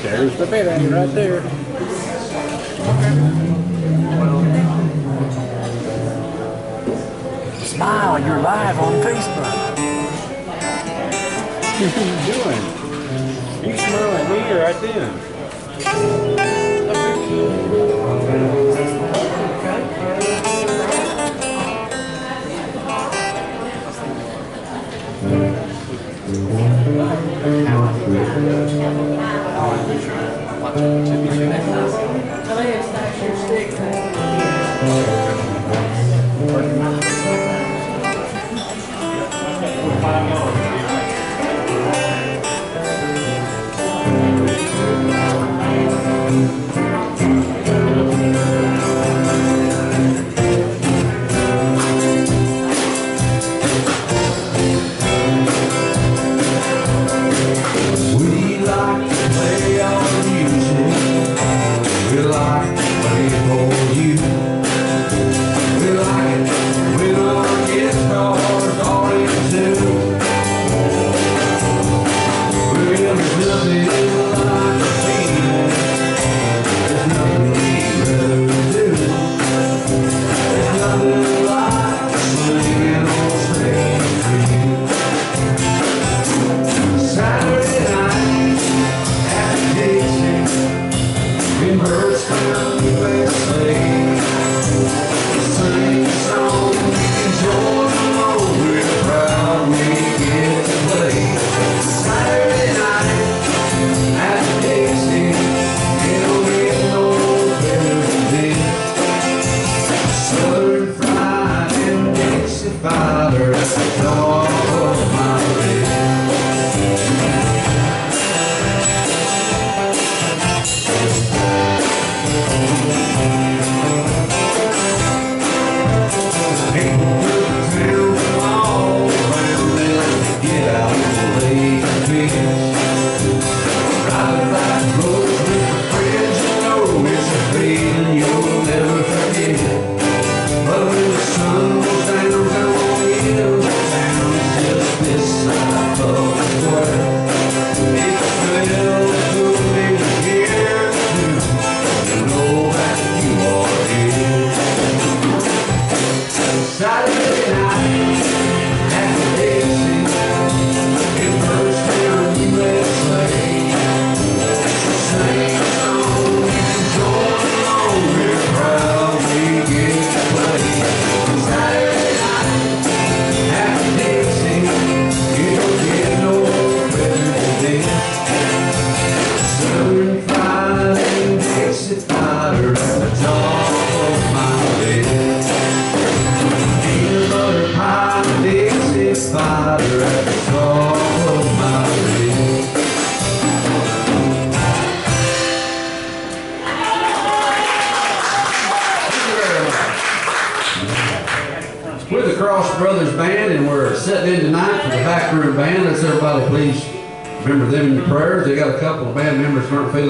There's the baby right there. Smile, you're live on Facebook. What are you doing? You smile at me or at them?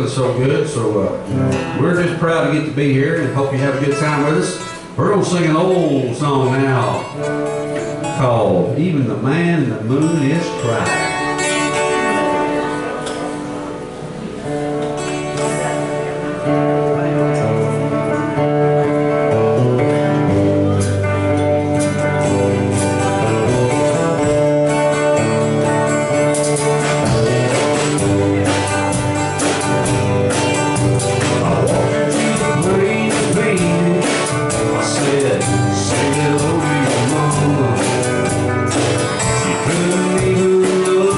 So good, so we're just proud to get to be here and hope you have a good time with us. We're going to sing an old song now called Even the Man in the Moon is Crying. Even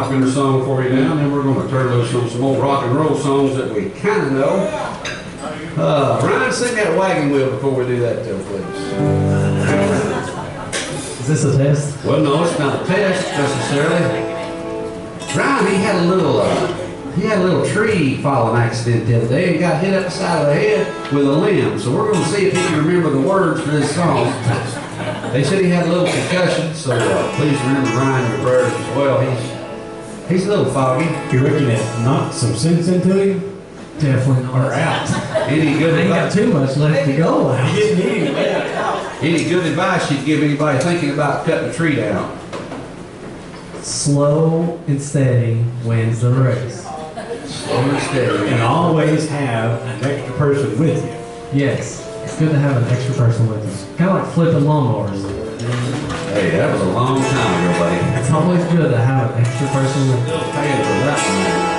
popular song for you now, and then we're going to turn loose on some old rock and roll songs that we kind of know. Ryan, sing that wagon wheel before we do that, though, please. Is this a test? Well, no, it's not a test necessarily. Ryan, he had a little tree falling accident the other day and got hit up the side of the head with a limb. So we're going to see if he can remember the words for this song. They said he had a little concussion, so please remember Ryan in your prayers as well. He's a little foggy. You reckon it knocked some sense into him? Definitely not. Or out? Any good I ain't got advice? too much left to go out. You didn't need him. Any good advice you'd give anybody thinking about cutting a tree down? Slow and steady wins the race. Slow and steady. And always have an extra person with you. Yes, it's good to have an extra person with us. Kind of like flipping lawnmowers. Hey, that was a long time ago, buddy. It's always good to have an extra person with us. Paying for that one.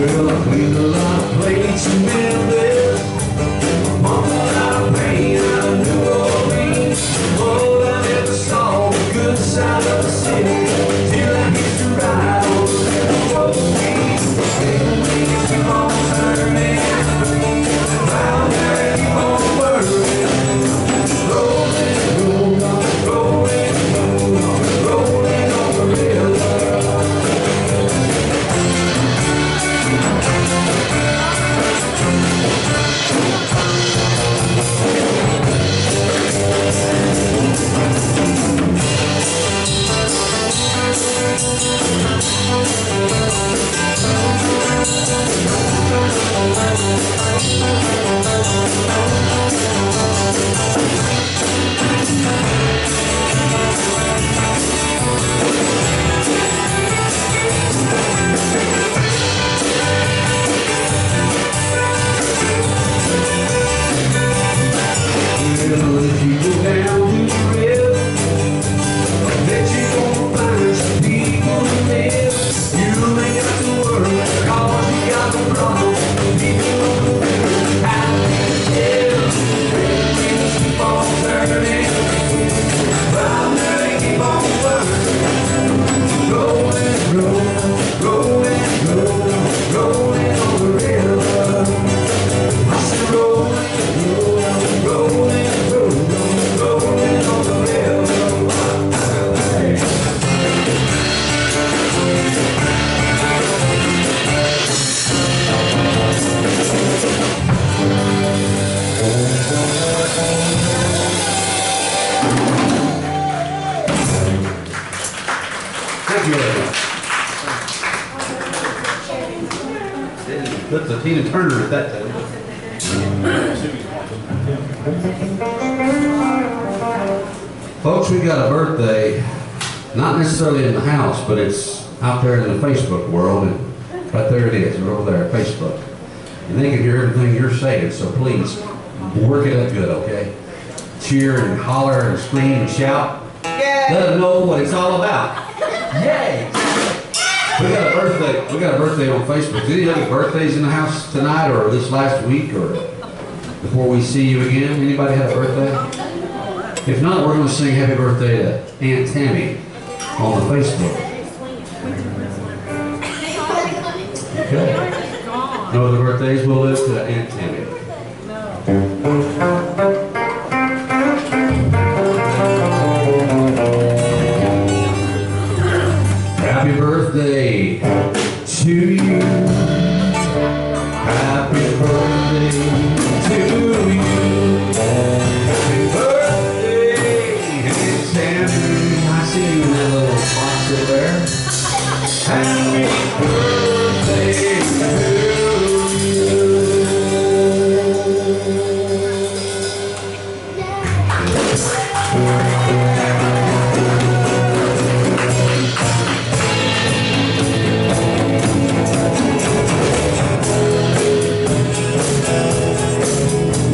Well, I cleaned a lot of plates in Memphis. Mama out of pain out of New Orleans. Oh, I never saw the good side of the city till I hit the ride on the railroad. Wheels keep on turning, round there keep on whirling. Rolling, rolling, rolling, rolling on the river. Thank you very much. Put the Tina Turner at that time. Folks, we got a birthday, not necessarily in the house, but it's out there in the Facebook world, and right there it is, over there, Facebook. And they can hear everything you're saying, so please, work it up good, okay? Cheer and holler and scream and shout. Let them know what it's all about. Yay! We got a birthday on Facebook. Did any other birthdays in the house tonight or this last week or before we see you again? Anybody had a birthday? If not, we're going to sing happy birthday to Aunt Tammy on the Facebook. Okay. No other birthdays? We'll live to Aunt Tammy. Happy birthday to you. Happy birthday to you. Happy birthday, Aunt Tammy. I see you in that little box over there. Happy birthday to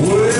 Well,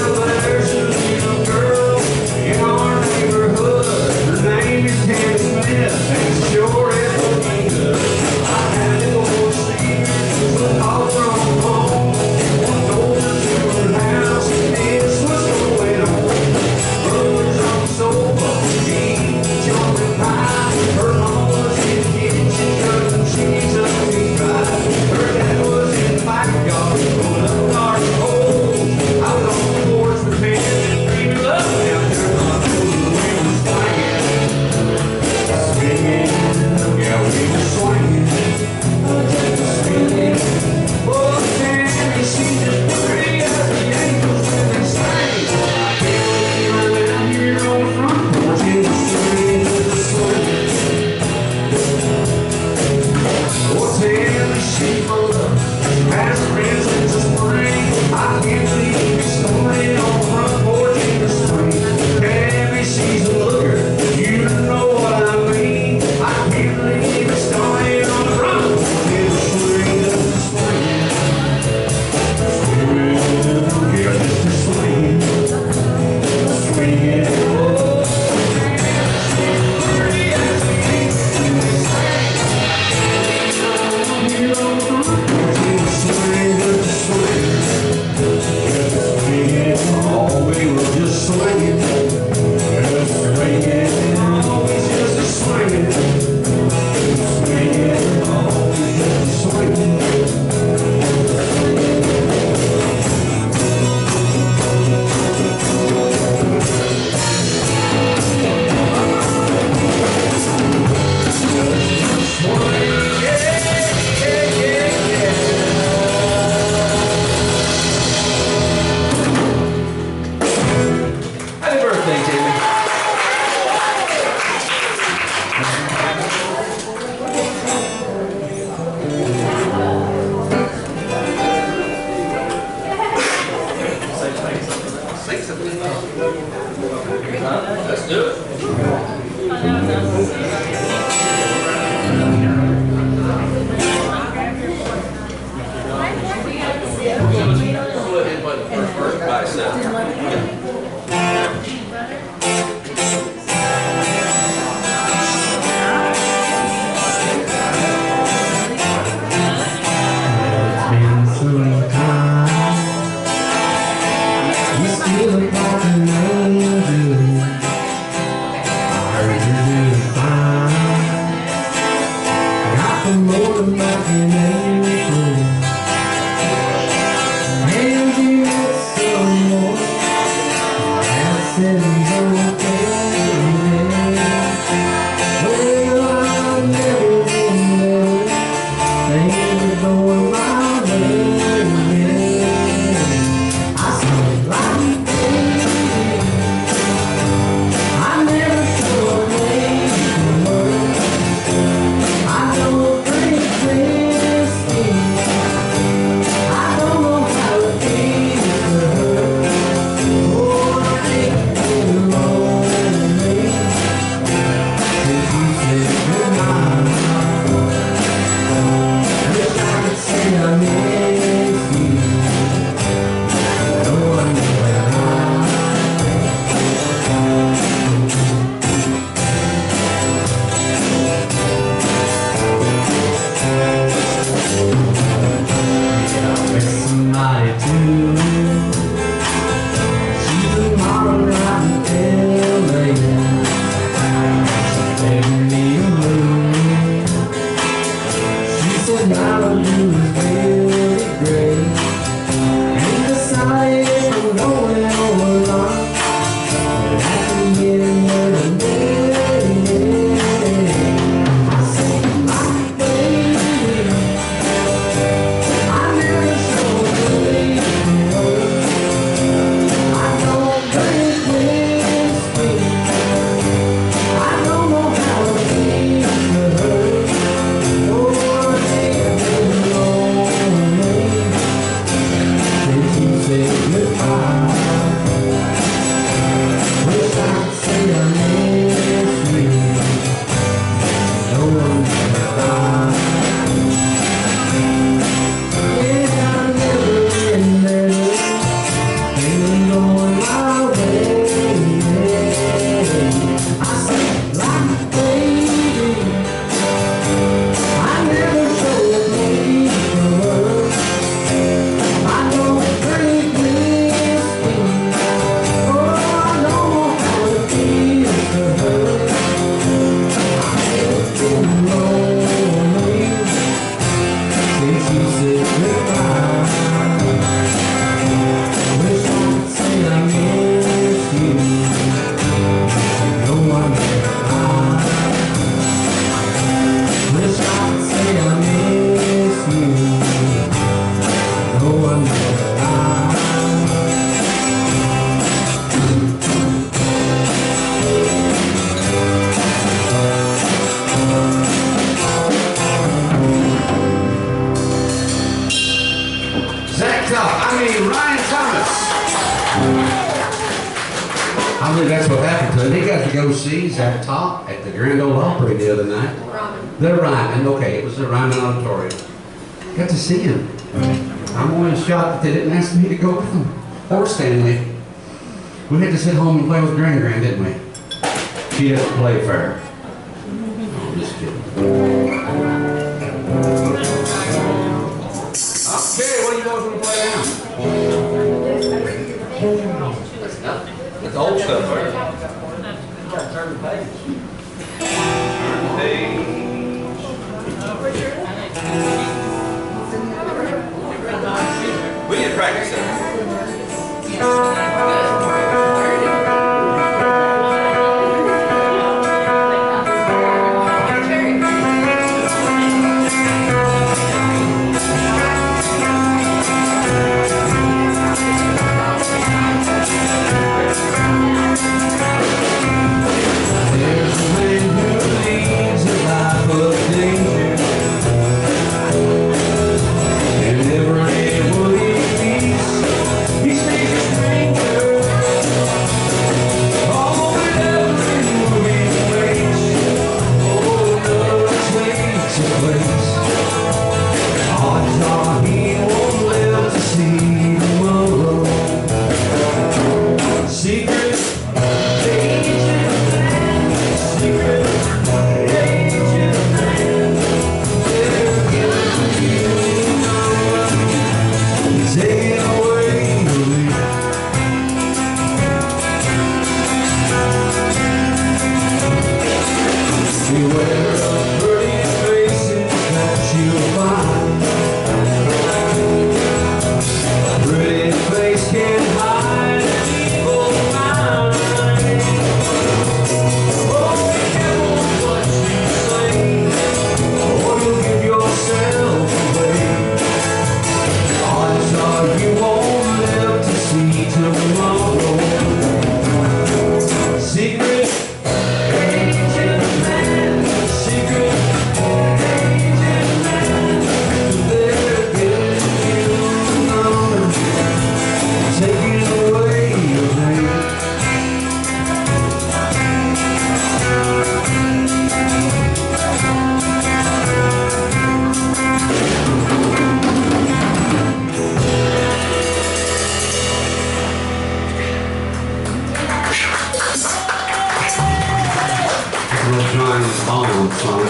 Bryan Thomas. I believe that's what happened to him. He got to go see Zach Top at the Grand Ole Opry the other night. The Ryman, okay, it was the Ryman Auditorium. Got to see him. I'm always shocked that they didn't ask me to go with them. Or Stanley. We had to sit home and play with Gran, didn't we? She doesn't play fair. I'm just kidding. Okay, what are you guys going to play now? That's old stuff, right? You got to turn the page. Turn the page. We need to practice that. There's fine.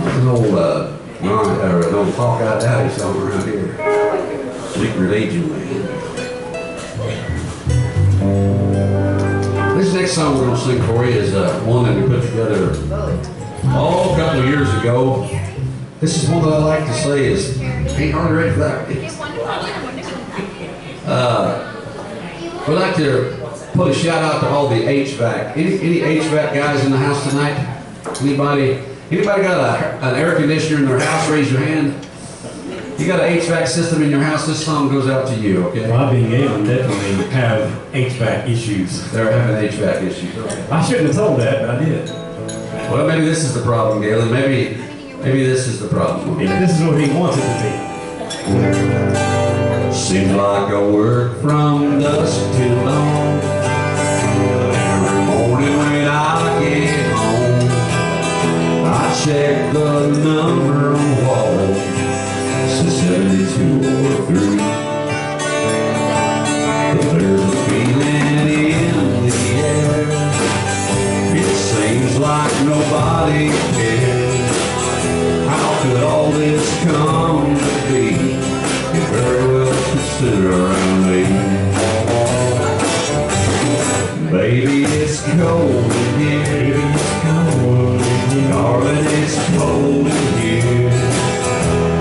There's an old, an old Talk Out Daddy song around here. Secret Agent Man. This next song we're going to sing for you is one that we put together a couple of years ago. This is one that I like to say is, ain't hardly ready for that. We'd like to put a shout out to all the HVAC. Any HVAC guys in the house tonight? Anybody got an air conditioner in their house? Raise your hand. You got an HVAC system in your house? This song goes out to you, okay? Bobby and Galen definitely have HVAC issues. They're having HVAC issues. Okay. I shouldn't have told that, but I did. Well, maybe this is the problem, Galen. Maybe this is the problem. Maybe this is what he wants it to be. Seems like I work from dusk till dawn. Every morning when I get home, I check the number on the wall. Says 7203. But there's a feeling in the air. It seems like nobody cares. How could all this come to be? It very well could sit around me. Baby, it's cold in here. Darling, it's cold in here.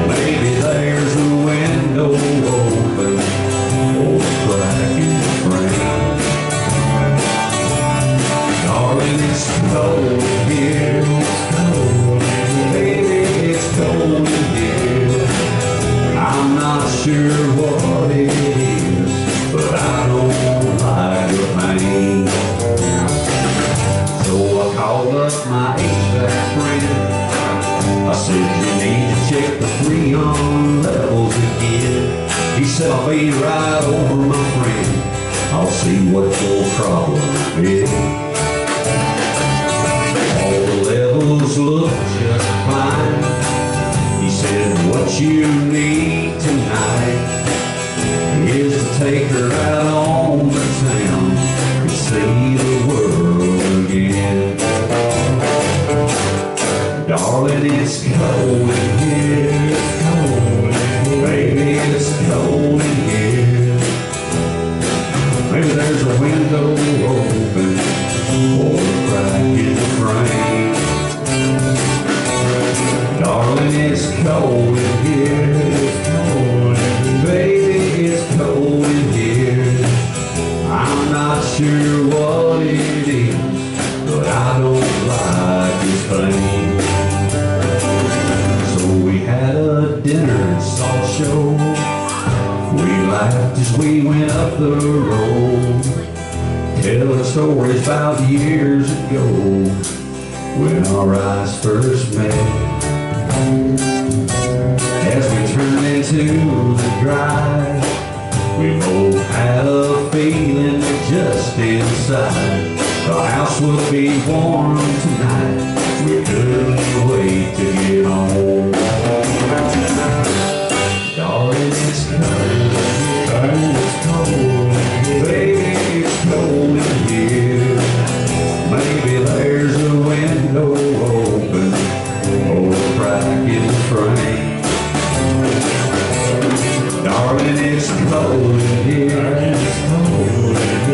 Maybe there's a window open or a crack in the frame. Darling, it's cold in here. Baby, it's cold in here. I'm not sure what it is, but I don't like the pain. So I called up my HVAC friend. I said, you need to check the freon levels again. He said, I'll be right over, my friend. I'll see what your problem is. All the levels look just fine. He said, what you need tonight is to take her out on the town and see the world again. Darling, it's cold in here. Baby, it's cold in here. Maybe there's a window open or a crack in the frame. Darling, it's cold in here. Baby, it's cold in here. I'm not sure what it is, but I don't like this pain. So we had a dinner and saw a show. We laughed as we went up the road, telling stories about years ago when our eyes first met. As we turned into the drive, we both had a feeling that just inside the house would be warm tonight. We couldn't wait to get home. Darling, it's cold. Baby, it's cold in here. Maybe there's a window open or a crack in the frame. Darling, it's cold in here.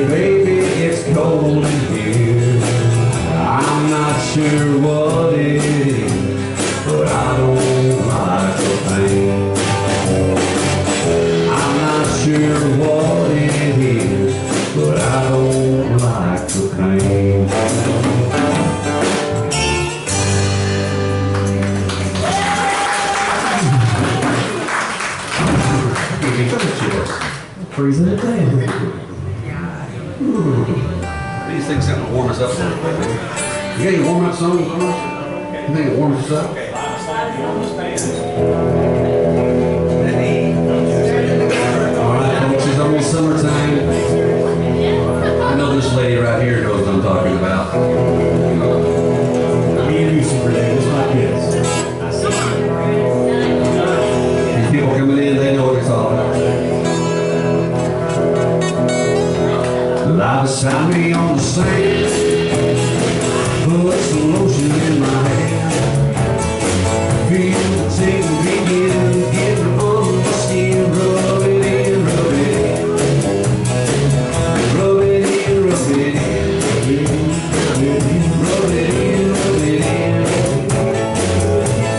Baby, it's cold in here. I'm not sure what it is, but I don't like the pain. I'm not sure what it is, but I don't like the pain. Freezing it down. These things have to warm us up a little bit. You got any warm-up songs? You think it warms us up? Alright, folks, it's almost summertime. I know this lady right here knows what I'm talking about. Me and you, Super Dave, just like this. These people coming in, they know what it's all about. Lie beside me on the sand. Put some lotion in my hand. Feel the tingle begin, getting on the skin. Rub it in, rub it in. Rub it in, rub it in. Rub it in, rub it in.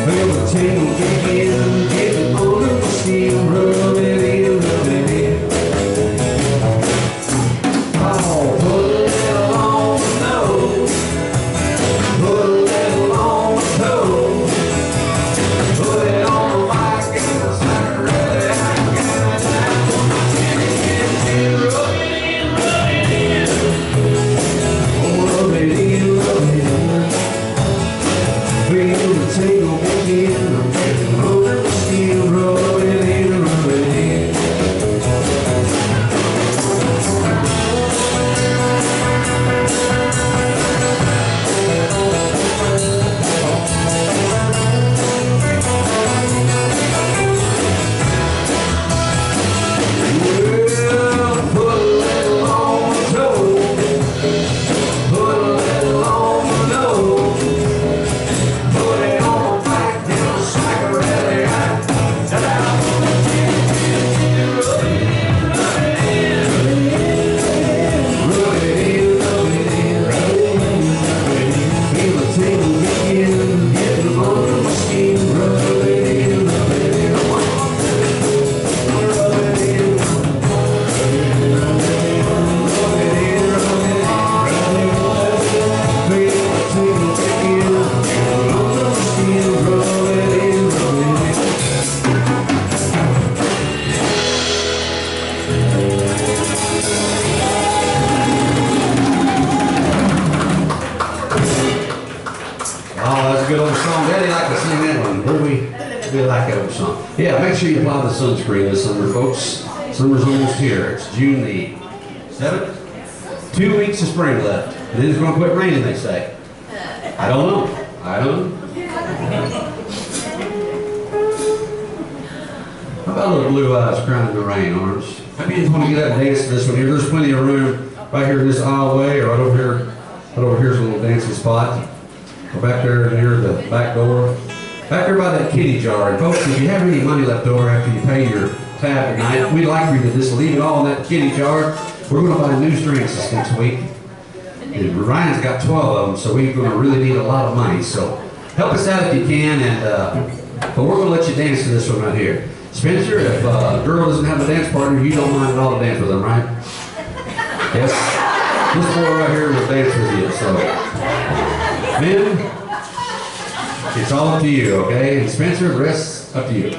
Feel the tingle begin, getting on the skin. Rub it in, rub it in. Oh, put a little on the nose. Put a little on the toe. Put it on the mic and the center of the rub it in, rub it in. Oh, rub it in, rub it in. Feel the tingle begin. I'm getting under the skin. Rub it in, rub it in. Yeah, make sure you apply the sunscreen this summer, folks. Summer's almost here. It's June the 7th. 2 weeks of spring left. And then it's going to quit raining, they say. I don't know. I don't know. How about little blue eyes crying in the rain, Arms? Maybe you just want to get up and dance to this one here. There's plenty of room right here in this aisleway, or right over here. Right over here's a little dancing spot. Go back there near the back door. Back there by that kitty jar. And folks, if you have any money left over after you pay your tab at night, we'd like for you to just leave it all in that kitty jar. We're going to buy new strings this next week. And Ryan's got 12 of them, so we're going to really need a lot of money. So help us out if you can. But we're going to let you dance to this one right here. Spencer, if a girl doesn't have a dance partner, you don't mind at all to dance with them, right? Yes? This boy right here will dance with you. So, men, it's all up to you, okay? And Spencer, the rest's up to you.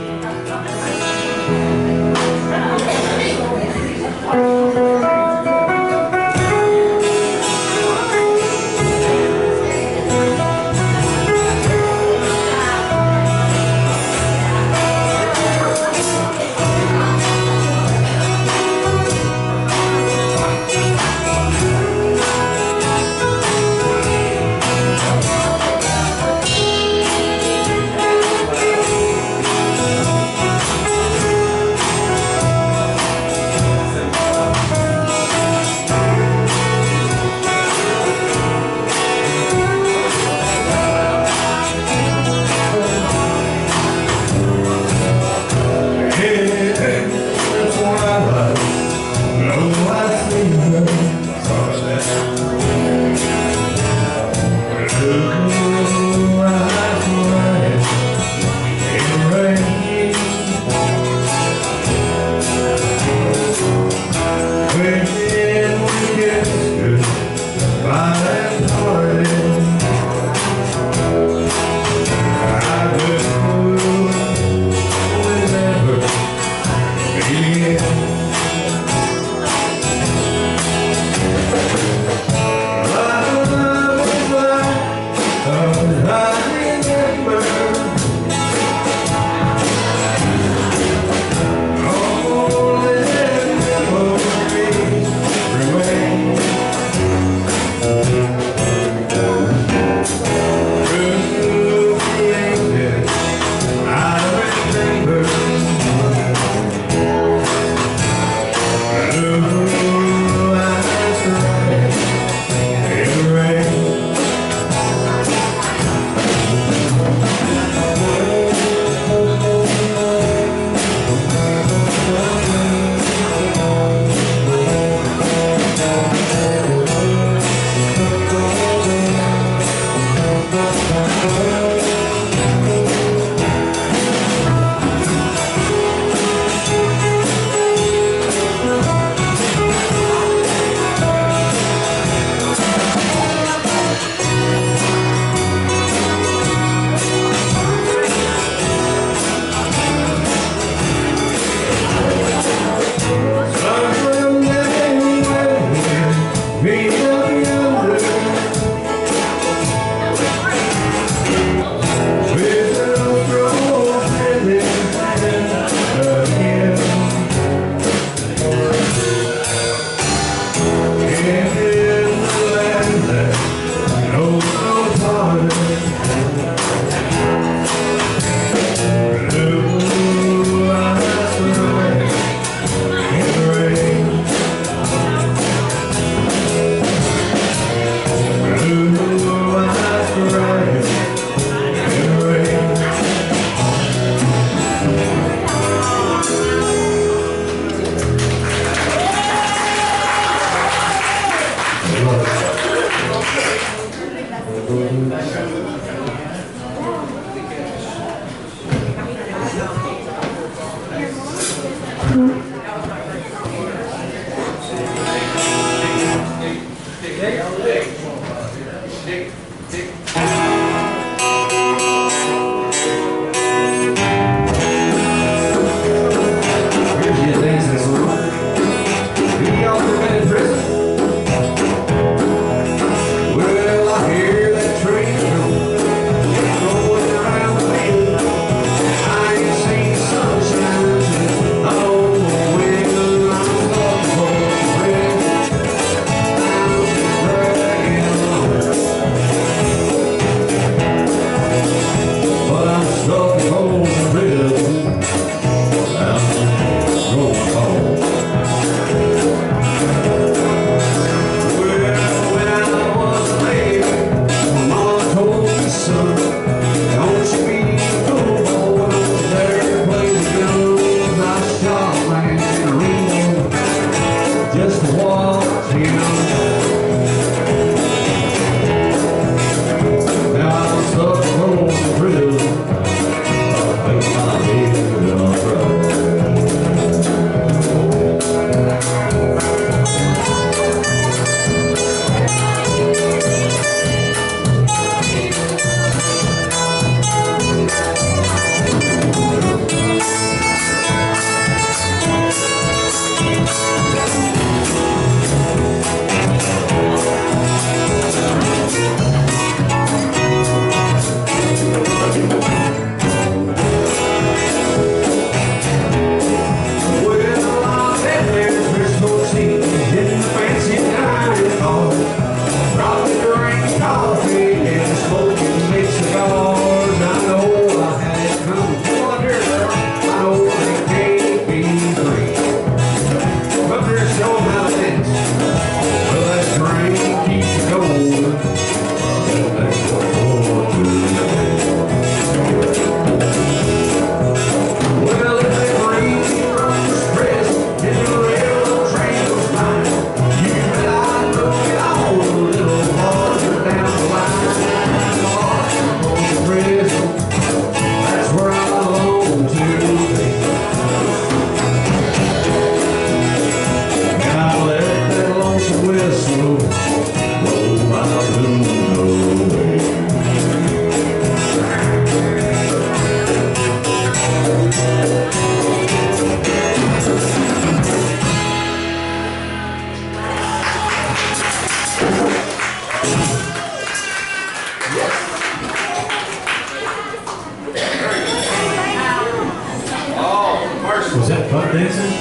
Was that butt dancing?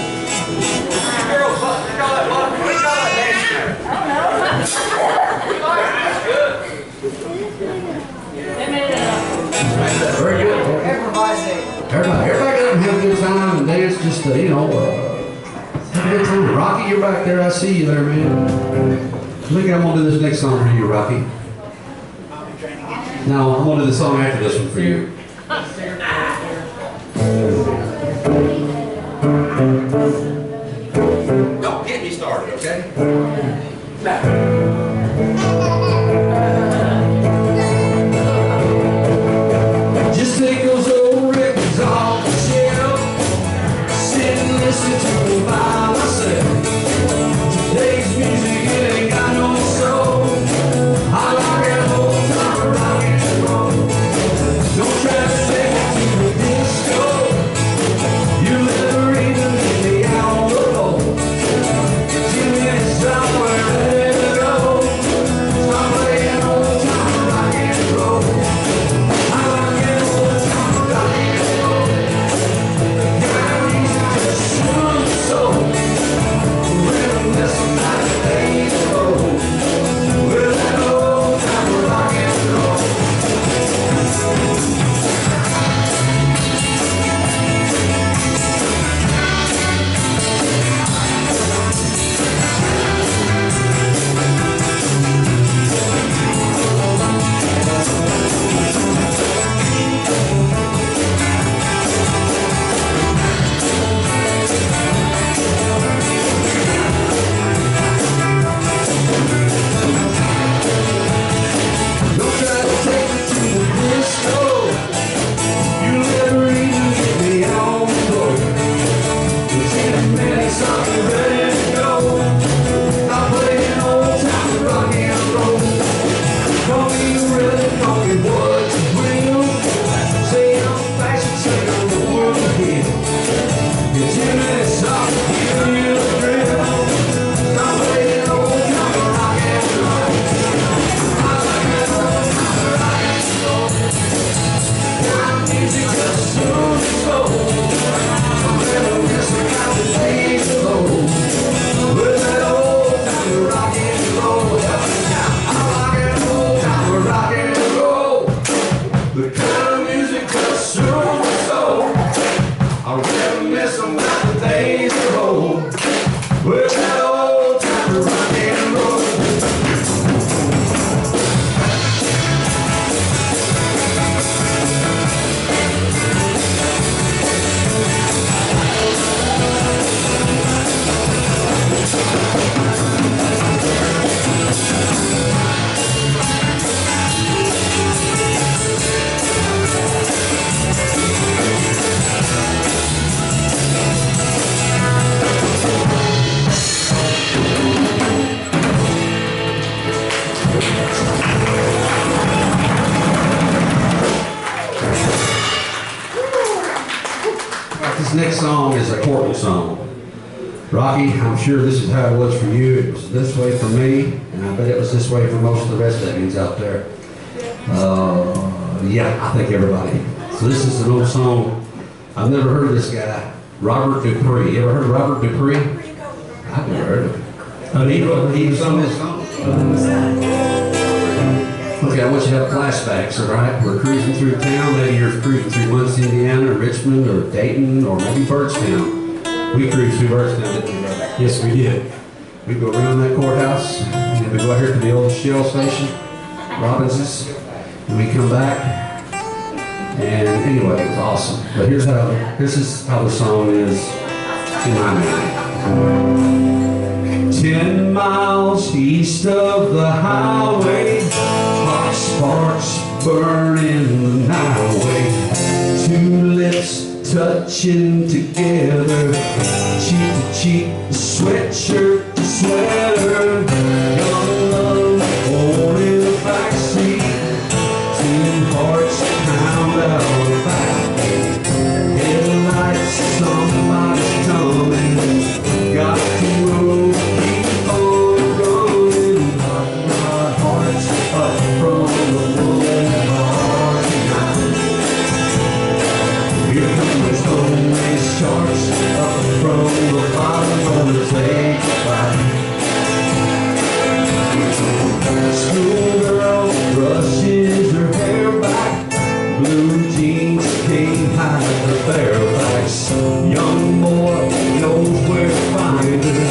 Girls, what do you call that dancing? Very good. Everybody get up and have a good time and dance. Just have a good time. Rocky, you're back there. I see you there, man. I think I'm gonna do this next song for you, Rocky. No, I'm gonna do the song after this one for you. Don't get me started, okay? Just take those old records off the shelf, sit and listen to them by myself. Today's music, it ain't got no soul. I like that old time rock and roll. Don't try to take it to the disco. You live the rhythm in the outlaw. Give me somewhere to go. This next song is a courting song. Rocky, I'm sure this is how it was for you. It was this way for me, and I bet it was this way for most of the rest of you out there. Yeah, I think everybody. So this is an old song. I've never heard of this guy, Robert Dupree. You ever heard of Robert Dupree? I've never heard of him. He sung this song. Okay, I want you to have flashbacks, all right? We're cruising through town. Maybe you're cruising through Muncie, Indiana, or Richmond, or Dayton, or maybe Byrdstown. We cruised through Byrdstown, didn't we, brother? Yes, we did. We go around that courthouse, and we go out here to the old Shell station, Robinson's, and we come back. And anyway, it was awesome. But this is how the song is in my mind. 10 miles east of the highway, hot sparks burning the night away. Two lips touching together, cheek to cheek, sweatshirt to sweater. Young love holding the backseat, two hearts pound out the back. Headlights, somebody's coming, got to move, keep on running. My heart's up from the boulevard tonight. Here come the stone race sharks up from the bottom, gonna say goodbye. Schoolgirl brushes her hair back, blue jeans can't hide the bare backs. Young boy knows where to find her,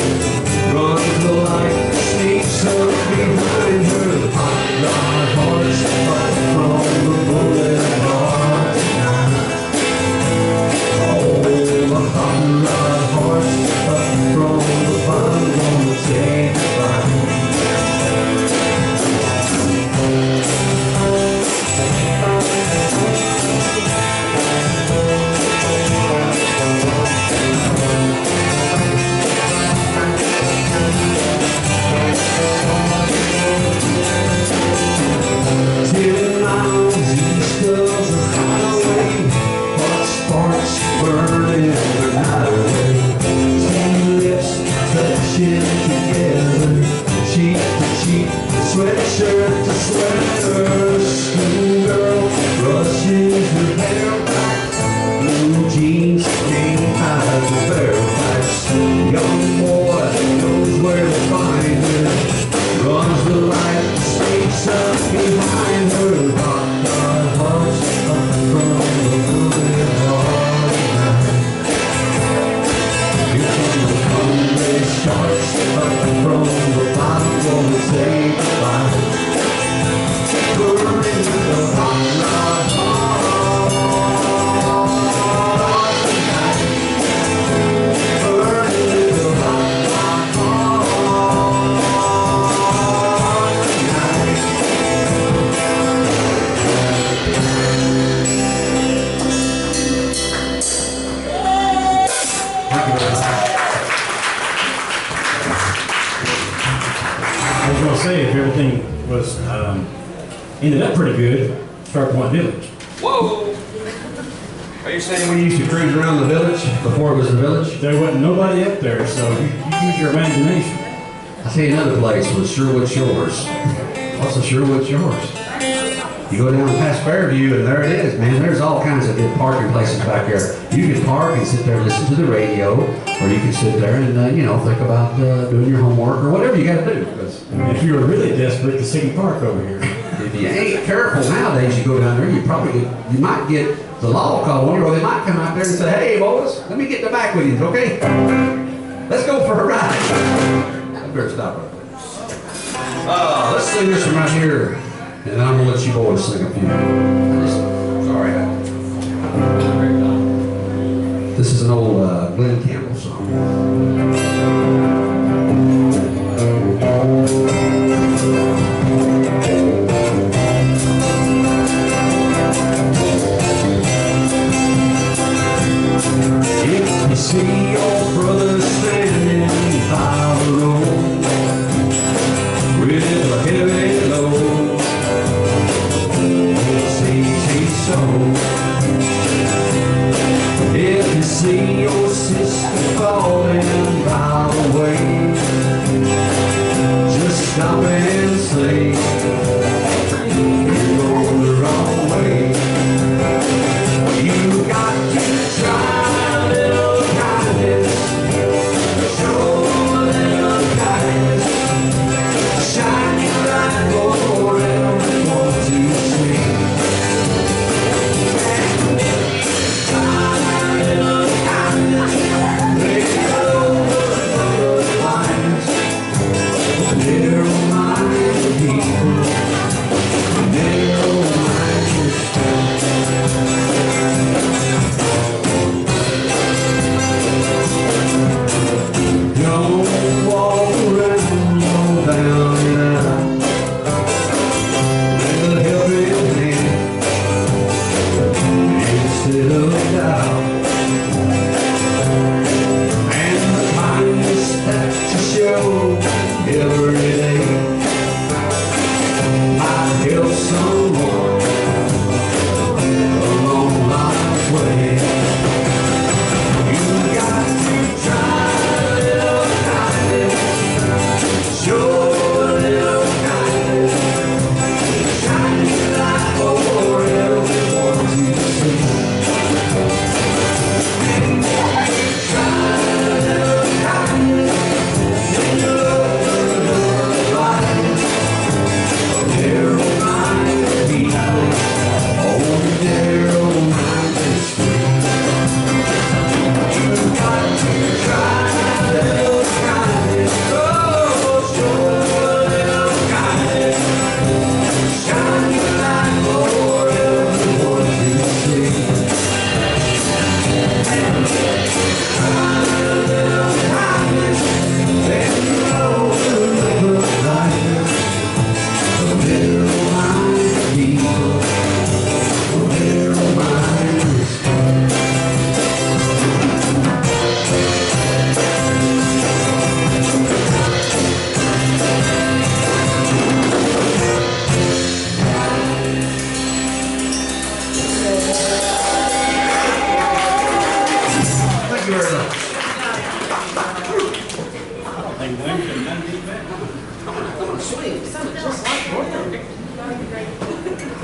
runs the light, sneaks up behind her. Hot rod hearts up from the boulevard tonight. Oh, the hot rod hearts up from the bottom, gonna say goodbye. Burning the night away. Two lips touching together, cheek to cheek, sweatshirt to sweater. Schoolgirl brushes her hair back, blue jeans can't hide the bare backs. Young boy knows where to find her, runs the light, sneaks up behind her. Hot hearts up from the boulevard. Sharks up from the bottom, gonna say goodbye. Burning the hot rod heart tonight. Burning the hot rod heart tonight. I was going to say, if everything was ended up pretty good, Start Point Village. Whoa! Are you saying we used to cruise around the village before it was the village? There wasn't nobody up there, so you use your imagination. I'll tell you another place was Sherwood Shores. Also Sherwood Shores. You go down past Fairview and there it is, man. There's all kinds of good parking places back there. You can park and sit there and listen to the radio, or you can sit there and, think about doing your homework or whatever you got to do. Because if you were really desperate, the city park over here. if you ain't careful nowadays, you go down there, you might get the law called on you, or they might come out there and say, hey, boys, let me get in the back with you, okay? Let's go for a ride. I better stop right there. Let's sing this one right here. And I'm gonna let you boys sing a few. Sorry. This is an old Glenn Campbell song. If you see your brother standing by the road with a heavy load, so if you see your sister falling by the way. Just stop and say, you're going the wrong way. You got to try a little kindness, show a little kindness, shine your light for everyone to see.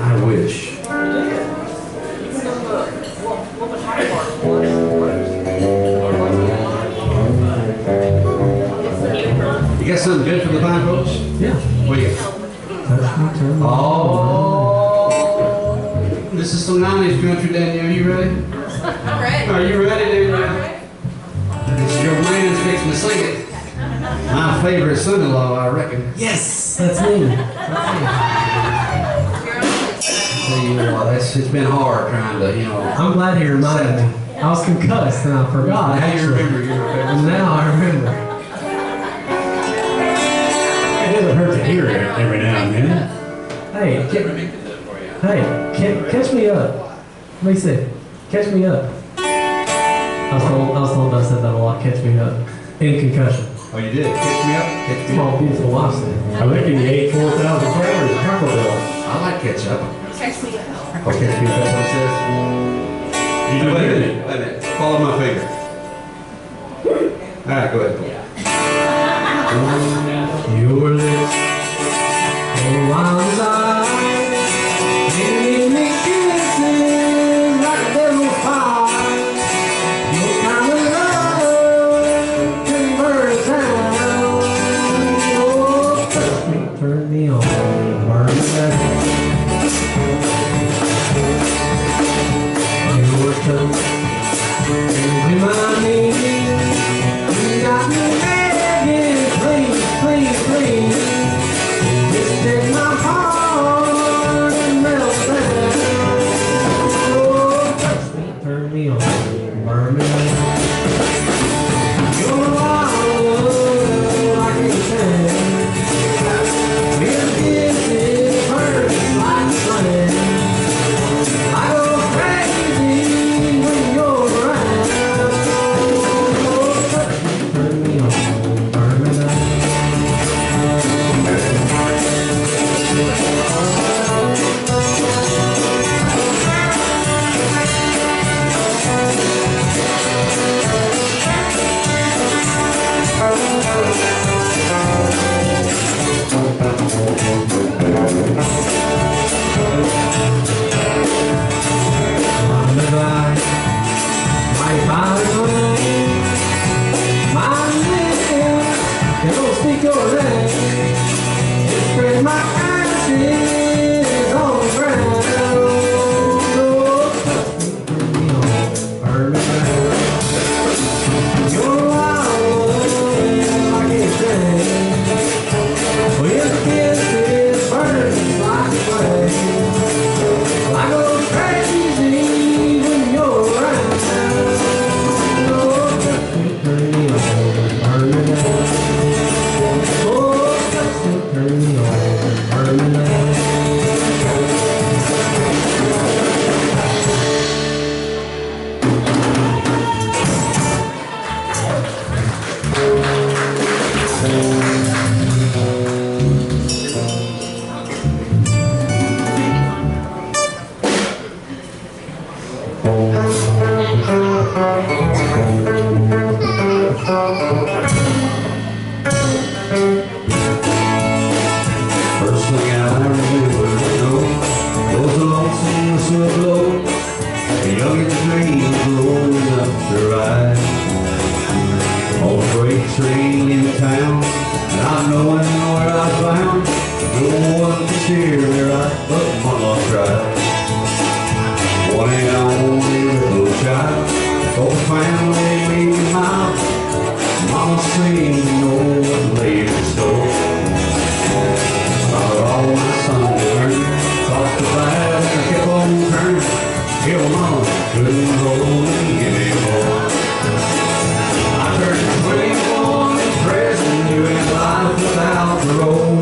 I wish. You got something good for the fine folks? Yeah. What you got? Oh, this is some 90s country, Danielle. You ready? I'm ready. Are you ready, Danielle? It's your man's fixing to sing it. My favorite son-in-law, I reckon. Yes, that's me. Tell you what, it's been hard trying to, you know. I'm glad he reminded me. I was concussed and I forgot. Now you actually. remember your favorite. Now I remember. It doesn't hurt to hear it every now and then. Hey, catch me up. Let me see. Catch me up. I was told I said that a lot. Catch me up. In concussion. Oh, you did? Catch me up? Catch That's me my up. beautiful wife said. I reckon you ate 4,000 calories of Taco Bell. I like catch up. Text me up. Oh, catch me up, that's what it says? You do Wait a it. minute, wait a minute. Follow my finger. All right, go ahead. Your lips, oh, wild eyes, give me kisses like a devil fire. Your kind of love can burn down. Oh, touch me, turn me on, burn me down. Your touch, you remind me, you got me begging, please, please, please, just take my heart. My name, they don't speak your name. It spreads my ashes on the ground. Oh, burn me down. You're wild, I can't say. Well, your kisses burn like a flame. I go crazy when you're around. Oh, turn me on, burn me down. Oh, turn me on, burn me down. First thing I remember, was a lonesome whistle blow. A youngest dream blowing up the ride. On a freight train in town, not knowing where I was bound. No one to cheer me right, but Mama cried. One and only little child, for the family made me mine. Mama sing, know what lay in store. All my sons learned, caught the flag and I kept on turning. Your mama couldn't hold me anymore. I turned 21 in prison, doing life without parole.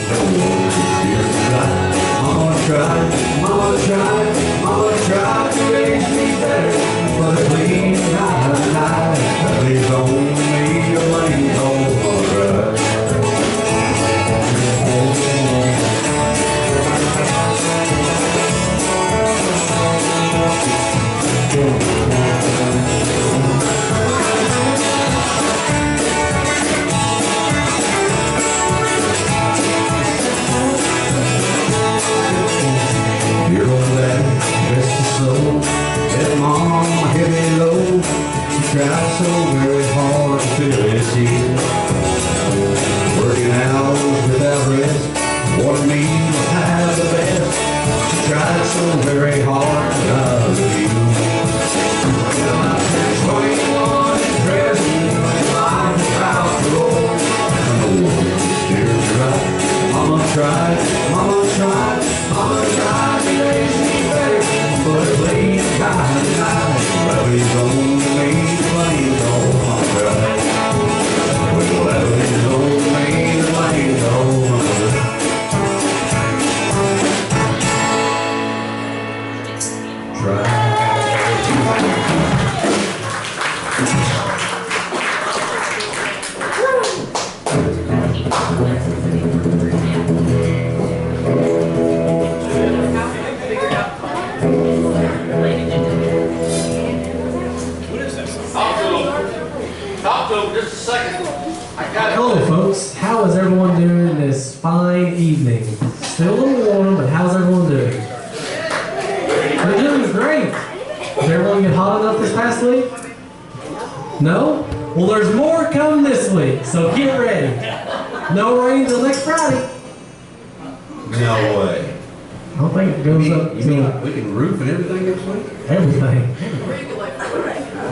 No one feels right. Mama tried, mama tried, mama tried to raise me better, but it clean night. Leaves only a lane home on the ride. Your old daddy, rest his soul, that mom heavy load. She tried so very hard to fill his tears. Working hours without rest, wanted me to have the best. She tried so very hard to love you. Well, I turned 21 in prison, and life without parole. No one steers me right. Mama tried, mama tried, mama tried to raise me better, but it laid kind of night. He's only playing on my right. Well, he's only playing on my right. Try. Talk to him just a second. I got it. Hello, folks. How is everyone doing this fine evening? Still a little warm, but how's everyone doing? They're doing great. Did everyone get hot enough this past week? No? Well, there's more coming this week, so get ready. No rain till next Friday. No way. I don't think it goes up You mean to we can roof and everything next week? everything.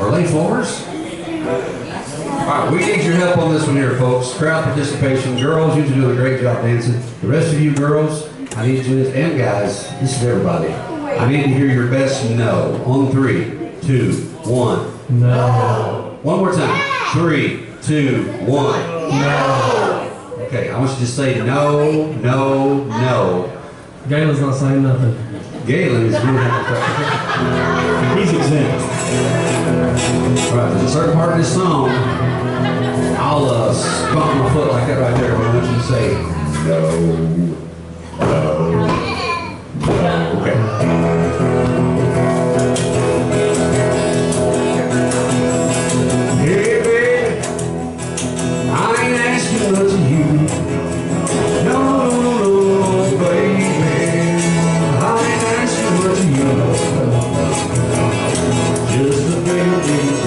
Or lay floors? All right, we need your help on this one here, folks. Crowd participation. Girls usually do a great job dancing. The rest of you girls, I need you, and guys, this is everybody. I need to hear your best no. On 3, 2, 1. No. One more time. 3, 2, 1. No. Okay, I want you to say no, no, no. Galen's not saying nothing. Galen is going to have to. He's exempt. All right, there's a certain part of this song. I'll stomp my foot like that right there. But I want you to say no, no, no. Okay. Hey, baby, I ain't asking much of you. No, no, no, baby, I ain't asking much of you. Just a baby.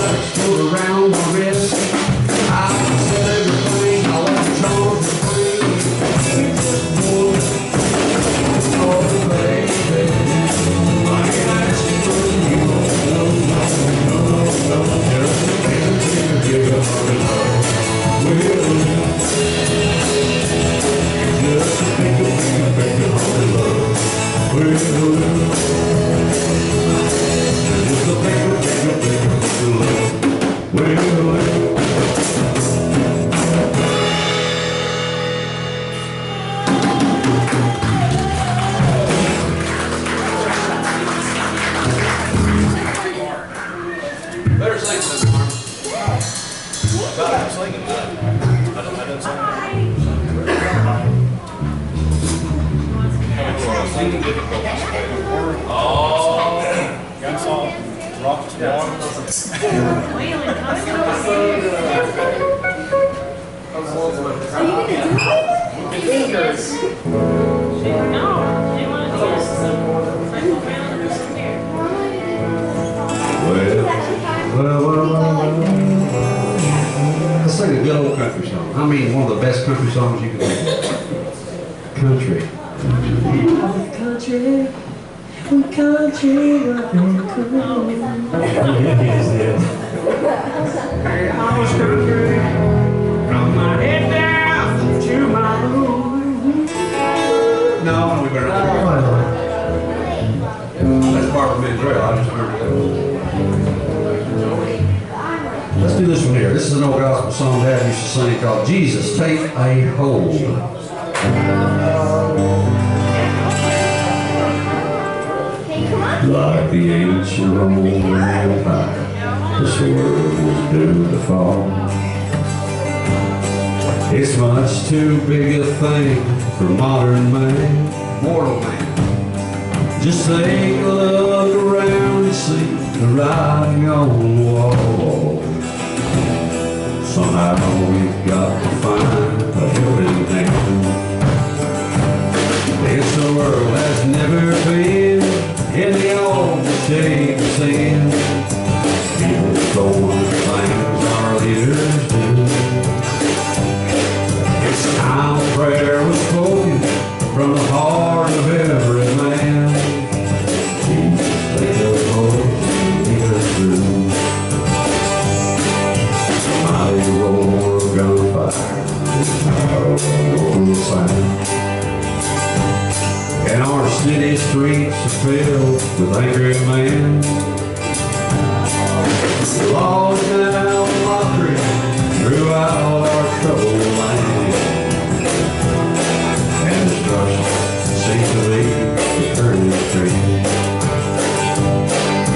wax float around my wrist. I said everything, I want to charge the thing. Oh, baby, I ain't asking for you. No, just a big heart of love. Just a big heart of love. Just a big better sing this, Mark. God, I'm singing that. I didn't sing that. Oh, got some rocks down. Well. Let's sing a good old country song. I mean, one of the best country songs you can think of. Country. Country, we country, I was country, from my head down to my room. No, we better not. That's Barbara Mandrell. I just heard that. Let's do this one here. This is an old gospel song Dad used to sing called Jesus, Take a Hold. Like the ancient Roman Empire, this world was doomed to fall. It's much too big a thing for modern man, mortal man. Just take a look around and see the writing on the wall. Somehow we've got to find a helping hand. This world has never been in the old shape of sin. People throwing things our leaders do. It's time prayer was spoken from the heart of every man. Jesus, take a hold and lead us through. Mighty roar of gunfire, the sound. And our city streets are filled with angry men. Laws now mockery throughout our troubled land. And destruction seems to be the turning street.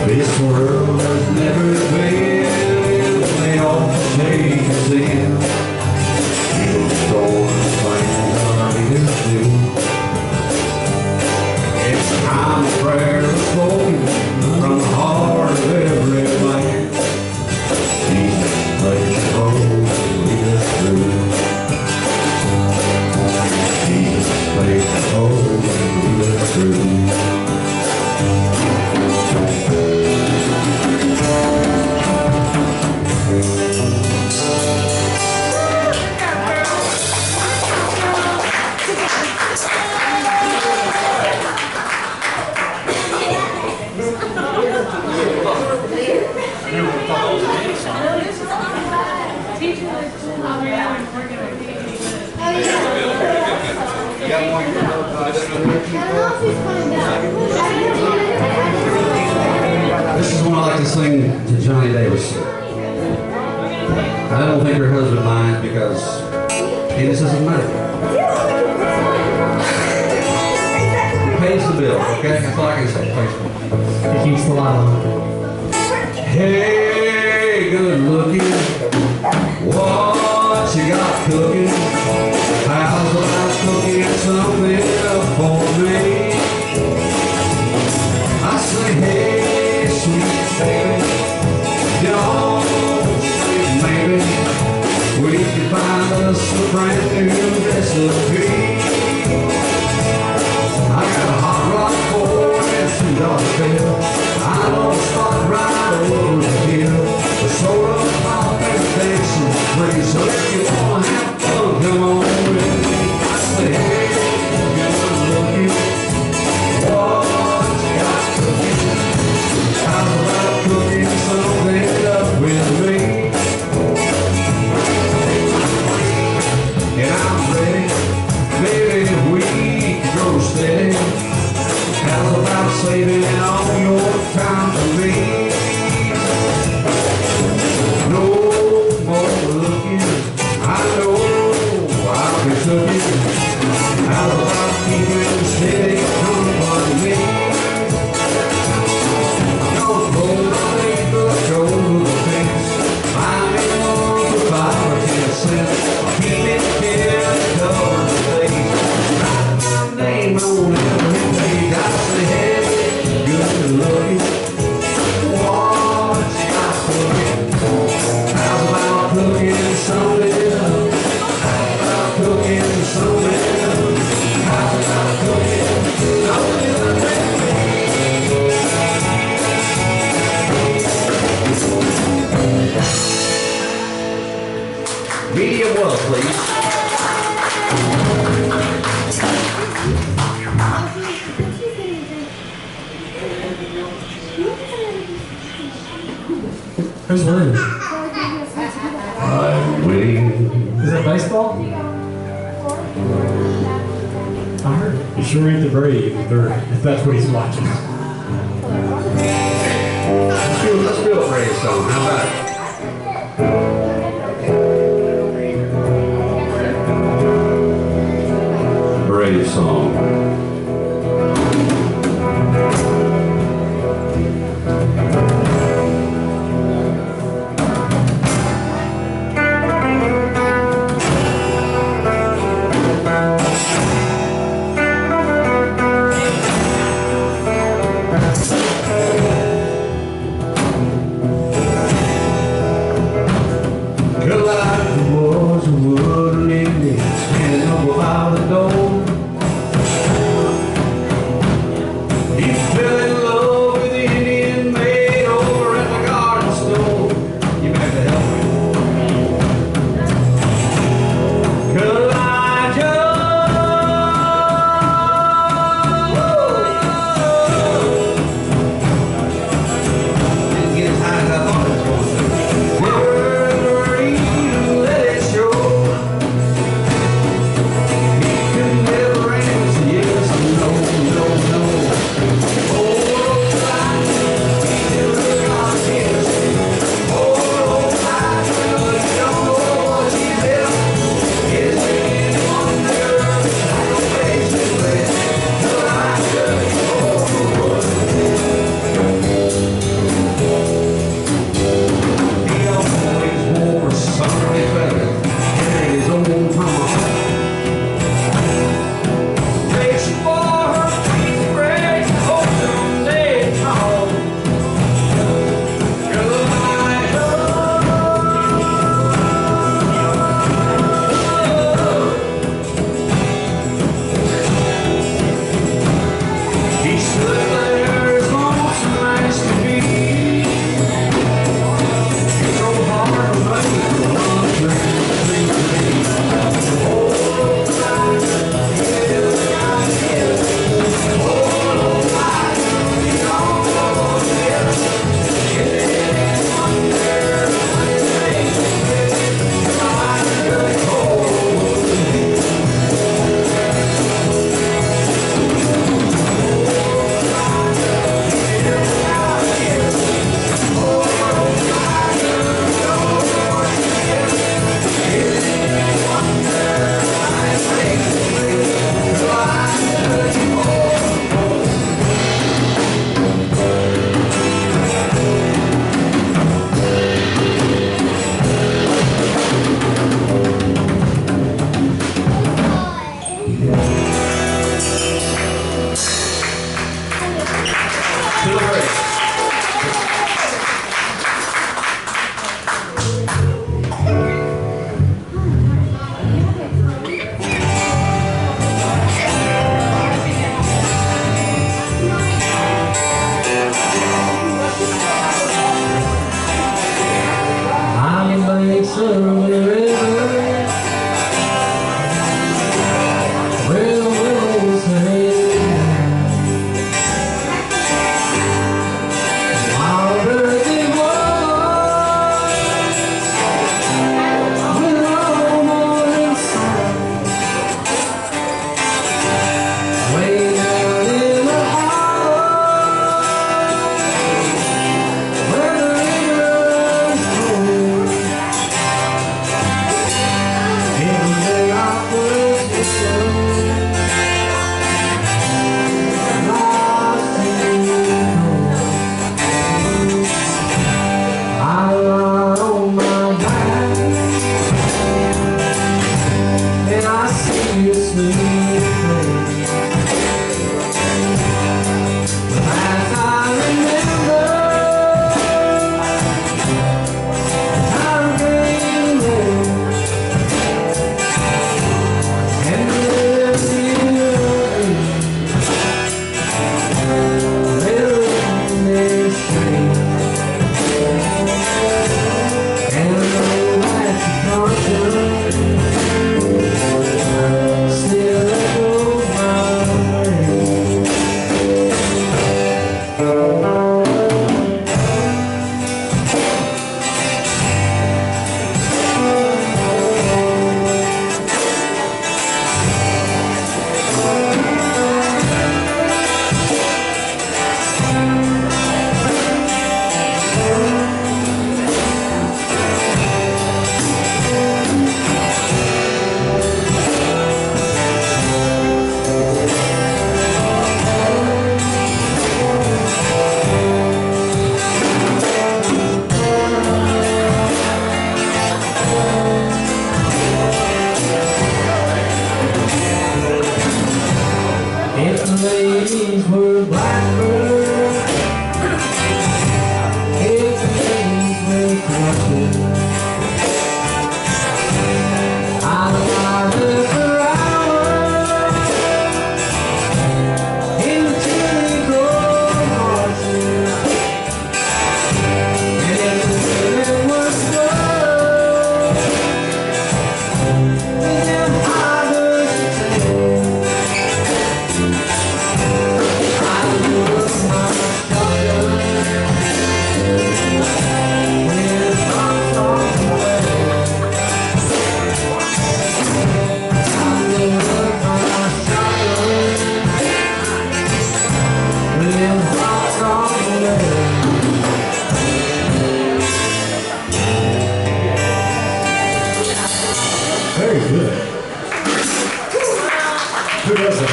This world has never been the old shade of sin. People throwing things our leaders do. It's time prayer is spoken from the heart of every man. Jesus, take a hold and lead us through. Jesus, take a hold and lead us through. This is one I like to sing to Johnny Davis. I don't think her husband minds because he just doesn't matter. He pays the bill, okay? That's all I can say. Pays the bill. He keeps the light on. Hey, good looking. What you got cooking? How's about cooking something up for me? I say, hey, sweet baby, don't say maybe we can find us a brand new recipe. I got a hot rock for and $2 bill. I know a spot right over the hill. Medium well, please. Who's winning? I'm winning. Is that baseball? I heard. It sure ain't the Brave if that's what he's watching. Let's do a Brave song. How about it? Brave song.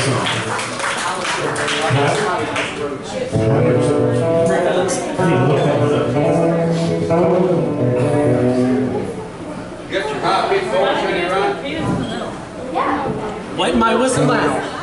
song. I need to look that one up. You got your high pitch voice in it, right? Wet my whistle now.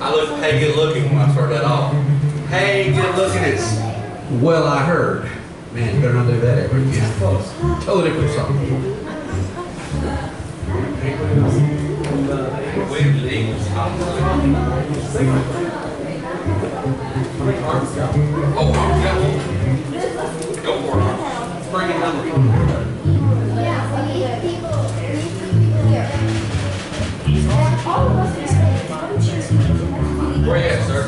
I looked, hey, good looking when I started that off. Hey, good looking, it's well, I heard. Man, you better not do that ever again. Totally different song. Oh, arms got one. Go for it, arms. Bring it down. Where you at, sir?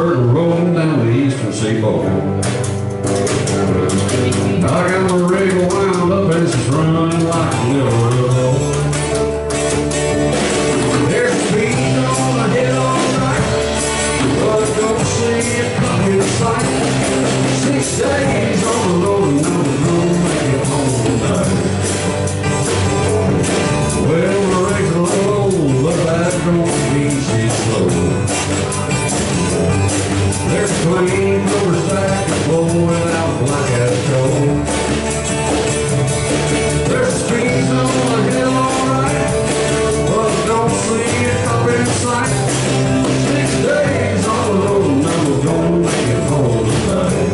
curtain rolling down the eastern seaboard. I got my rig wound up and it's running like a little river. There's a beat on my head all right, but I don't see it coming in sight. 6 days on the road and I'm gonna make it home tonight. Well, my rig's a little old, but that don't mean she's slow. There's a clean over stack blowing out black as coal. There's a speed on the hill alright, but don't see it up in sight. 6 days on the road and I'm gonna make it home tonight.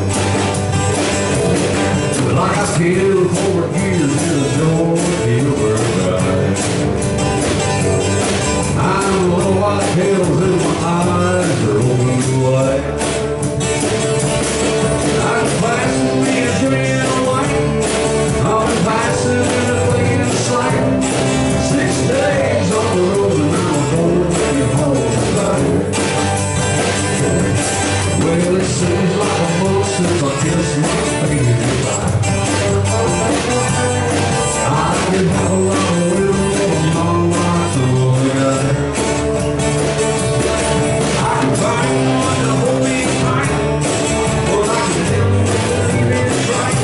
Like I killed 4 years in a Georgia ride. I'm a little white hills in my eyes are open wide. I'm passing me a green light. I'm passing anything in sight. 6 days on the road and I'm gonna make it home tonight. Well, it seems like a month since I kissed my baby goodbye. I can have a lot of women among my together. I can find one to hold me tight, but I can never leave it right.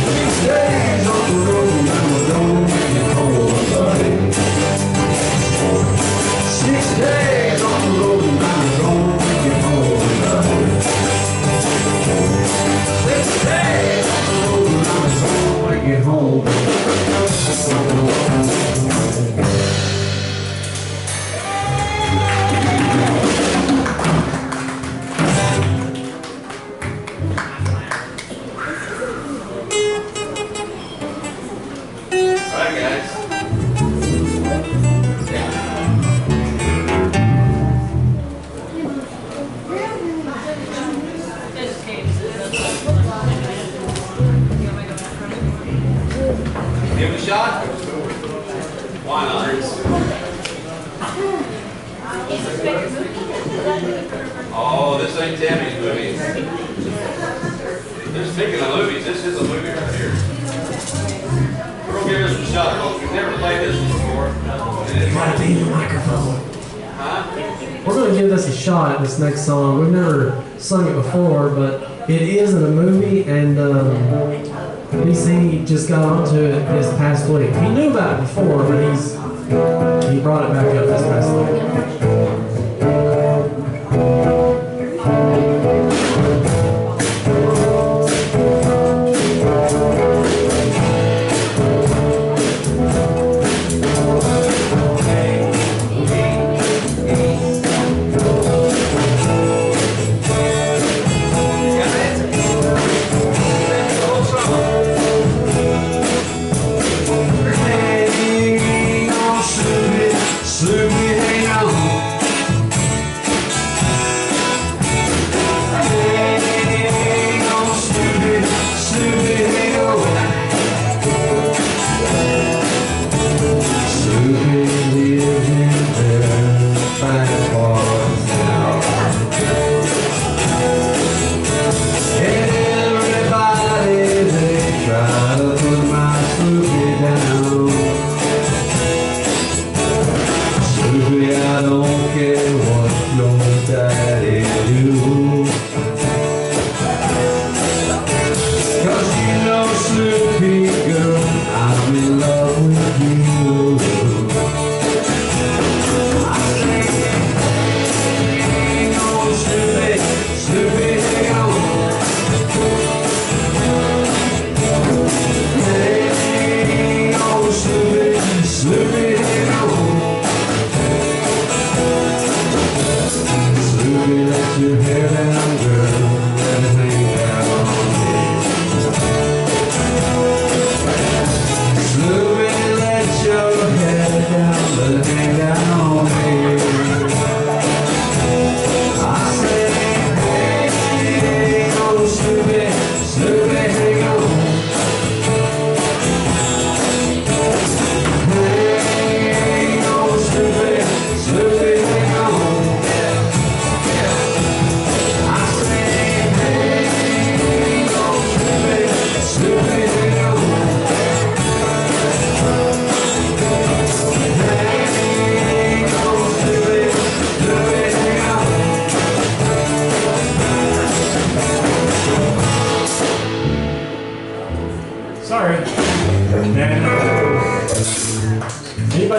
6 days on the road and I'm gonna make it home tonight. 6 days on the road and I'm gonna make it home tonight. 6 days on the road and I'm gonna make it home tonight. Give it a shot? Why not? Oh, this ain't Tammy's movie. Speaking of movies, this is a movie right here. We're gonna give this a shot, folks. We've never played this before. You gotta be in the microphone. Huh? We're gonna give this a shot at this next song. We've never sung it before, but it is in a movie, and BC just got onto it this past week. He knew about it before, but he brought it back up this past week. Sloopy, hang on.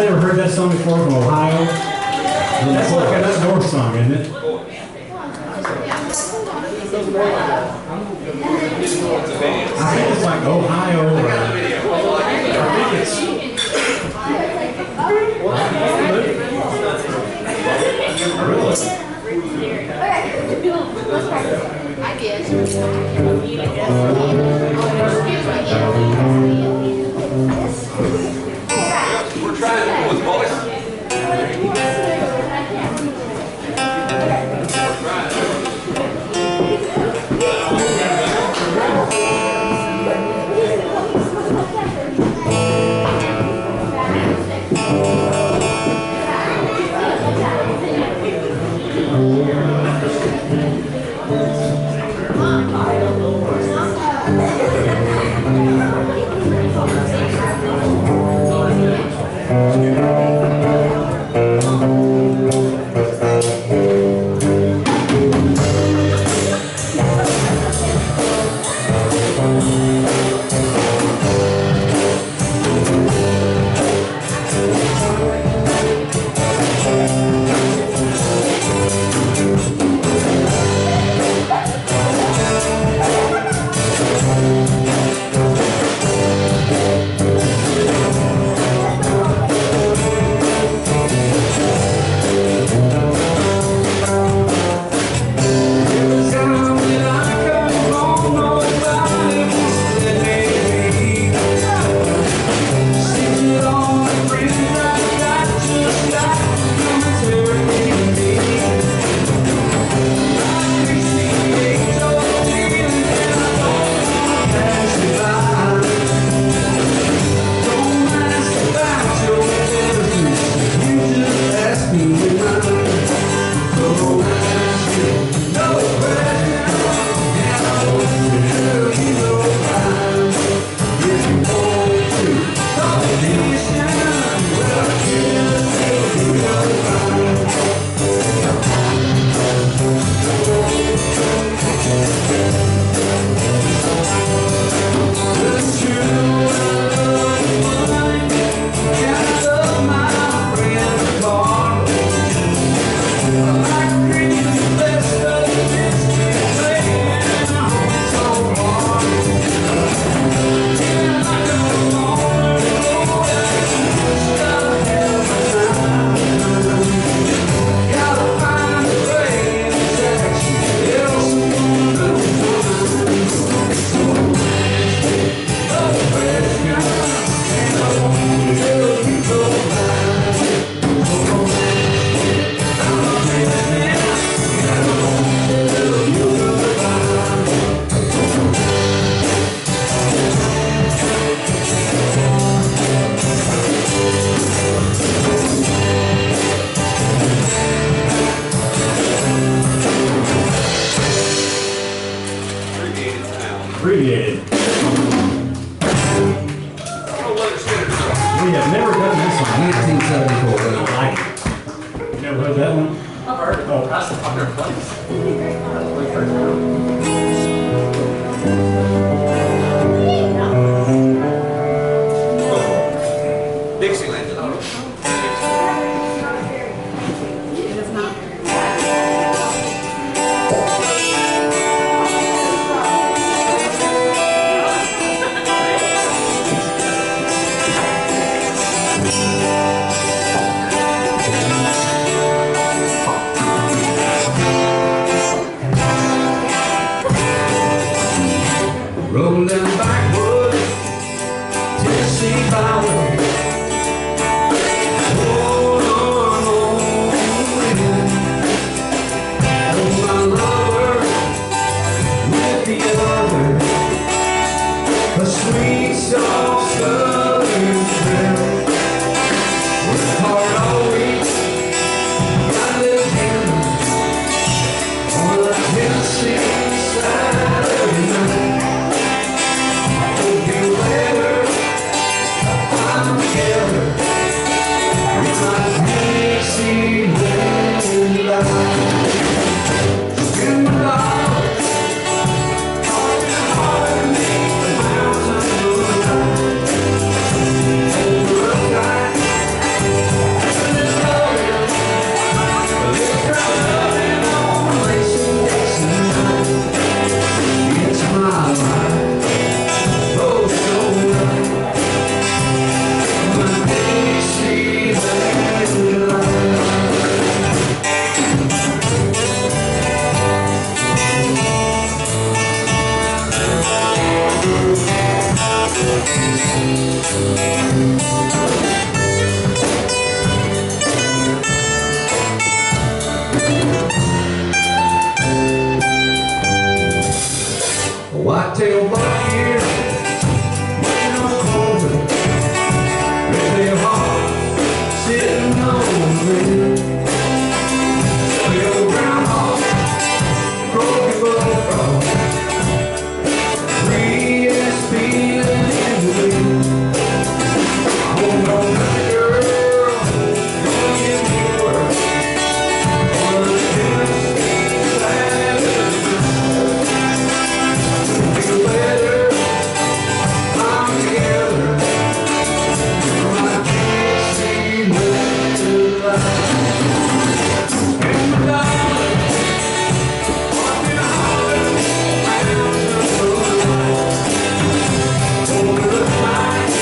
never heard that song before from Ohio? That's like an outdoor song, isn't it? I think it's like Ohio. I think it's. I guess. We're trying to go with voice. Abbreviated. We have never done this one. 1974. I like it. You never heard that one? I've heard it. Oh. That's the popular place. Dixieland. white-tailed buck here, waiting on clover, with their heart sitting on the wind. The old groundhog, croaky bullfrog, free as feeling in the wind. Oh no, baby girl, gonna give me a word, gonna kiss that feel better, I'm together, I can't see much of life. And my darling, walking all the over the line,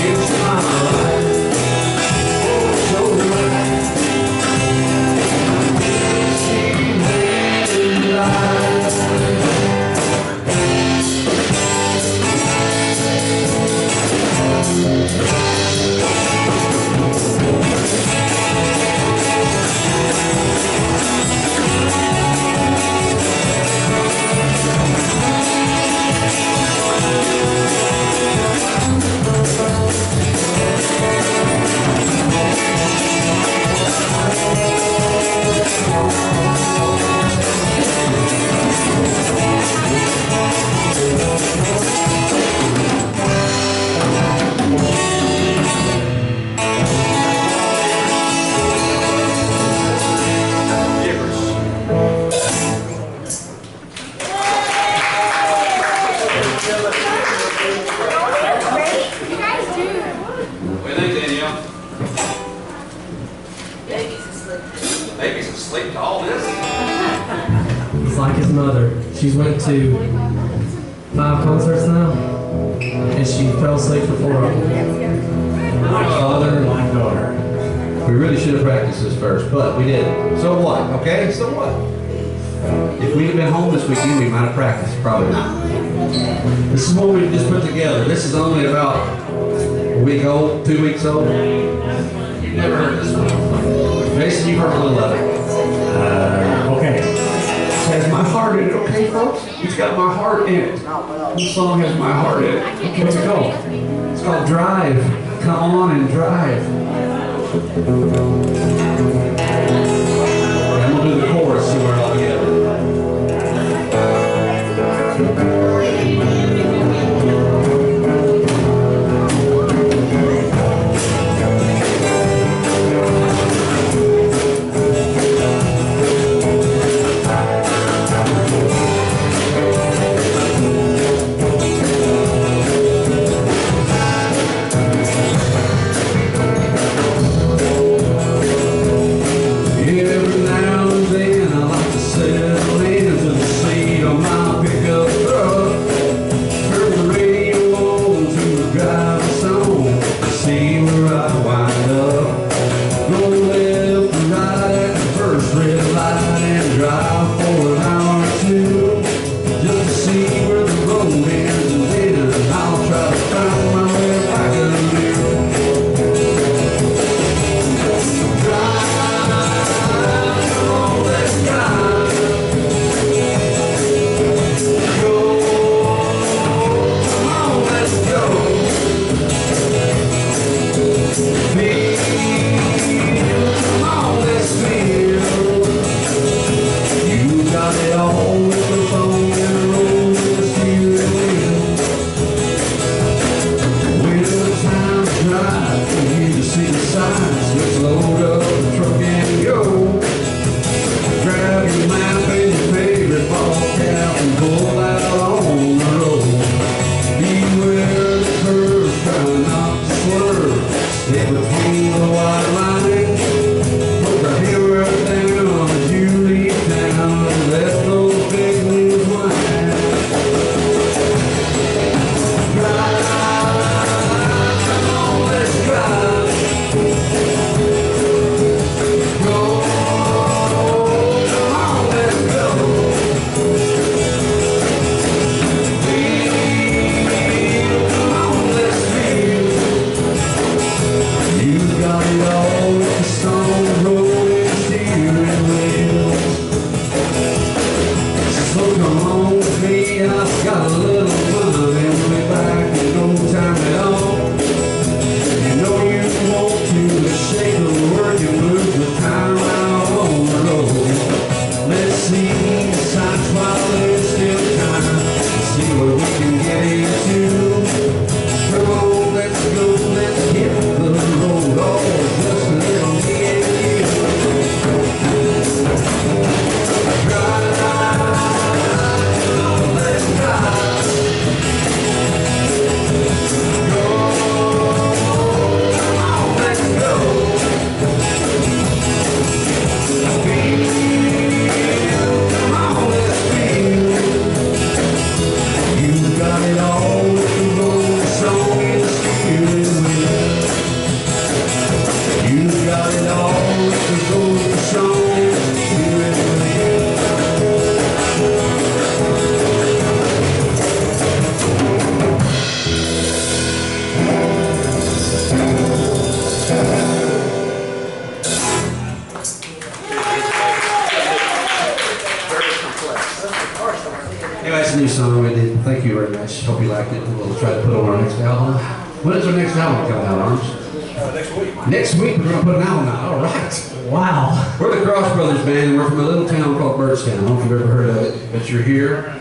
it's my life, oh so right, she made it right. What do you think, Danielle? Baby's asleep. Baby's asleep to all this? He's like his mother. She's went to 5 concerts now, and she fell asleep for 4 of them. Father, my daughter. We really should have practiced this first, but we didn't. So what? Okay, so what? If we'd have been home this weekend, we might have practiced. Probably not. This is what we just put together. This is only about a week old, 2 weeks old. You've never heard this one. Jason, you've heard a little of it. Okay. It has my heart in it, okay, folks? It's got my heart in it. This song has my heart in it. What's it called? It's called Drive. Come on and drive. And we'll do the chorus so we're all together. Every now and then I like to settle into the seat of my pickup truck. Turn the radio on to drive us on to see where I wind up. Go left and right at the first red light and drive for an hour or two just to see where the road ends, and then I'll try to find my way back again. Let's load up the truck and go. Grab your map and your favorite ball cap and pull out on the road. Beware the curves, try not to swerve. Stay between the white lines. Put the hammer down as you leave town and let those big wheels whine. Drive, come on, let's drive. new song we did. Thank you very much. Hope you liked it. We'll try to put on our next album. When is our next album coming out, Arms? Next week. Next week we're going to put an album out. All right. Wow. We're the Cross Brothers Band, and we're from a little town called Birdstown. I don't know if you've ever heard of it, but you're here.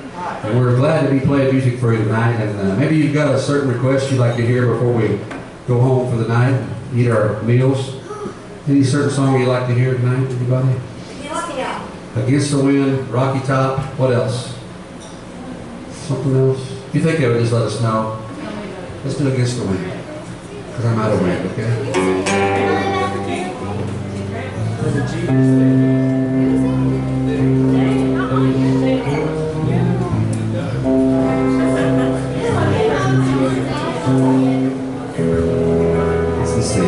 And we're glad to be playing music for you tonight. And maybe you've got a certain request you'd like to hear before we go home for the night and eat our meals. Any certain song you'd like to hear tonight, anybody? Against the Wind, Rocky Top, what else? Something else? If you think of it, just let us know. Let's do Against the Wind. Because I'm out of wind, okay? Let's see.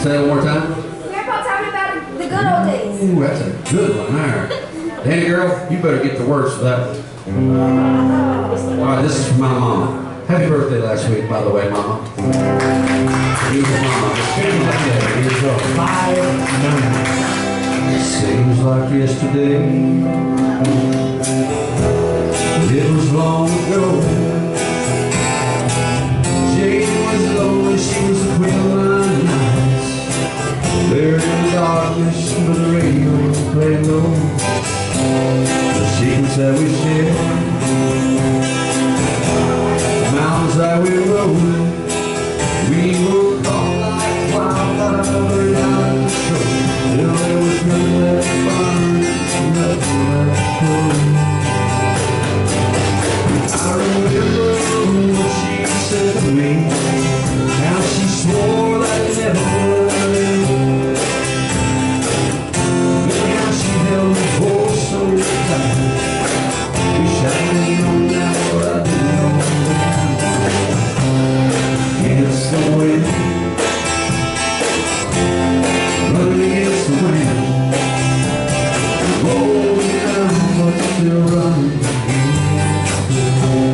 Say that one more time. The good old days. Ooh, that's a good one there. Danny girl, you better get the words for that one. All right, this is for my mama. Happy birthday last week, by the way, mama. Beautiful mama. Here's your 5 Seems like yesterday. It was long ago. Jane was lonely, she was a queen of my nights. There in the darkness, but the radio playing low. The secrets that we shared, the mountains that we rode, we were caught like wildfire down the shore. Till there was nothing left to burn, nothing left to hold. I remember what she said to me, how she swore that it never would end. Held me for so tight. Wish I didn't know now what I didn't know then. Against the wind, running against the wind, rolling down but still running against the wind.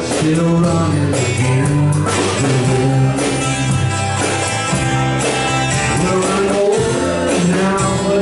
Still running against the wind. We're running older now, but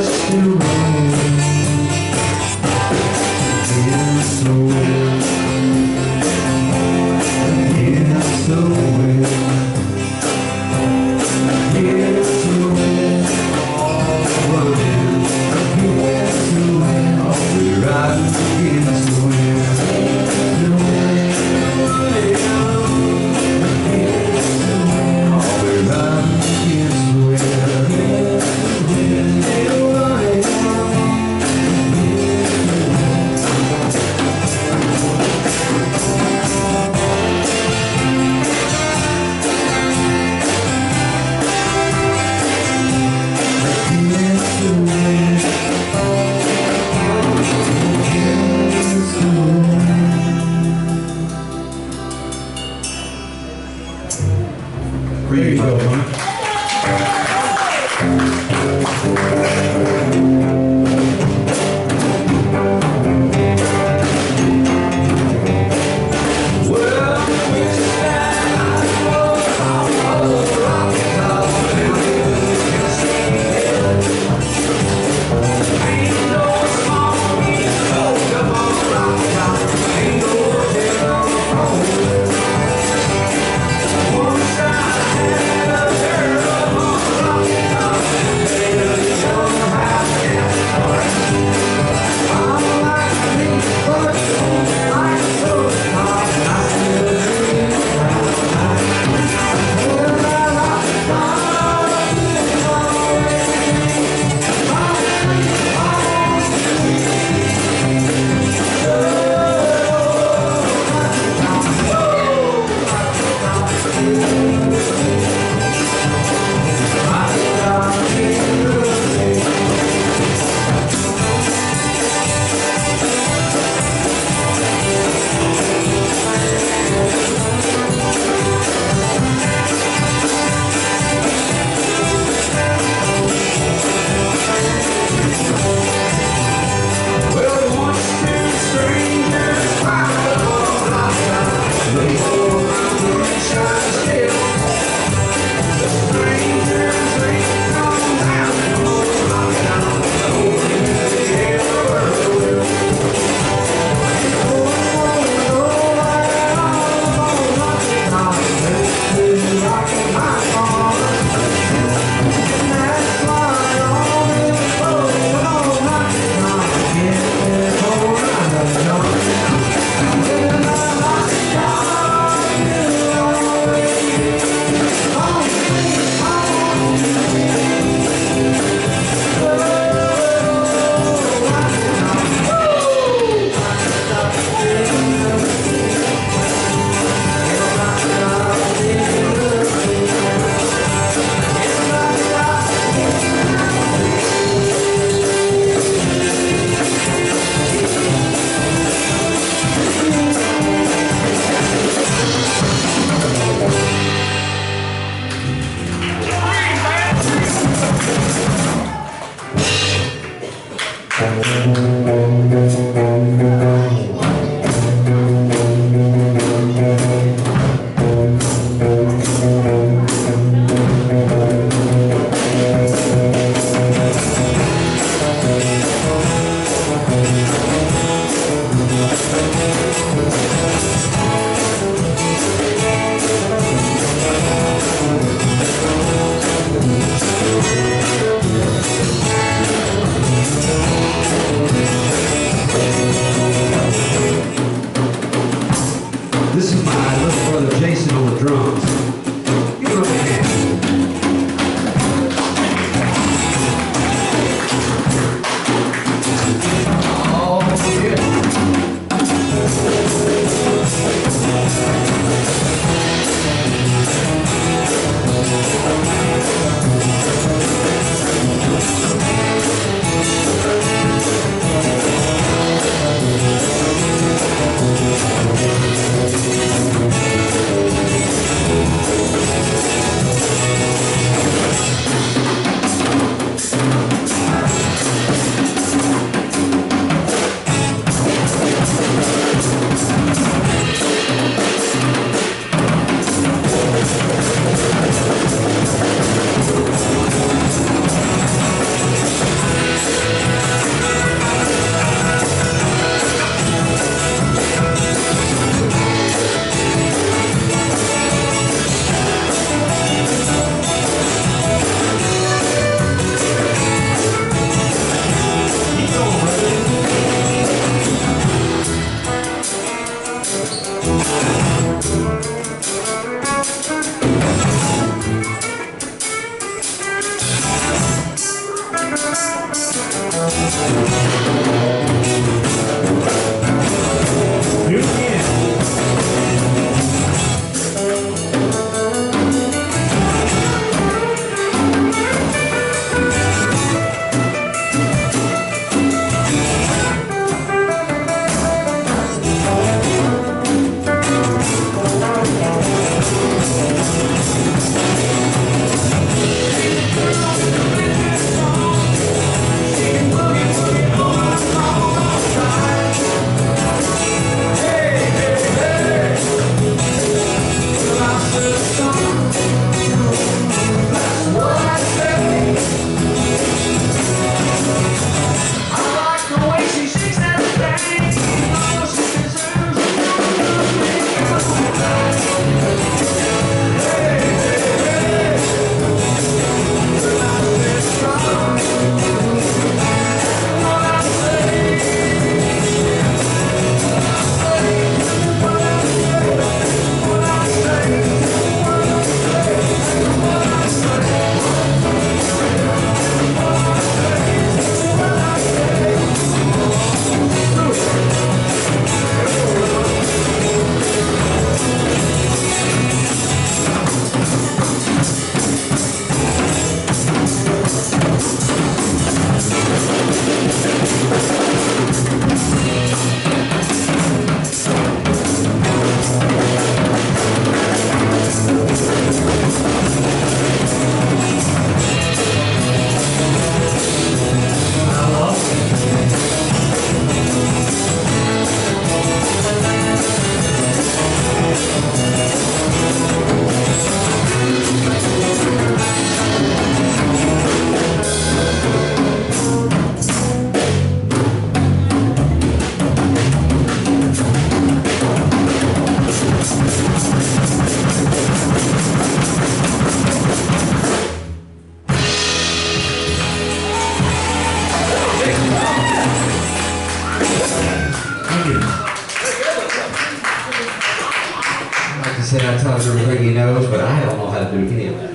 said I taught him everything he knows, but I don't know how to do any of that.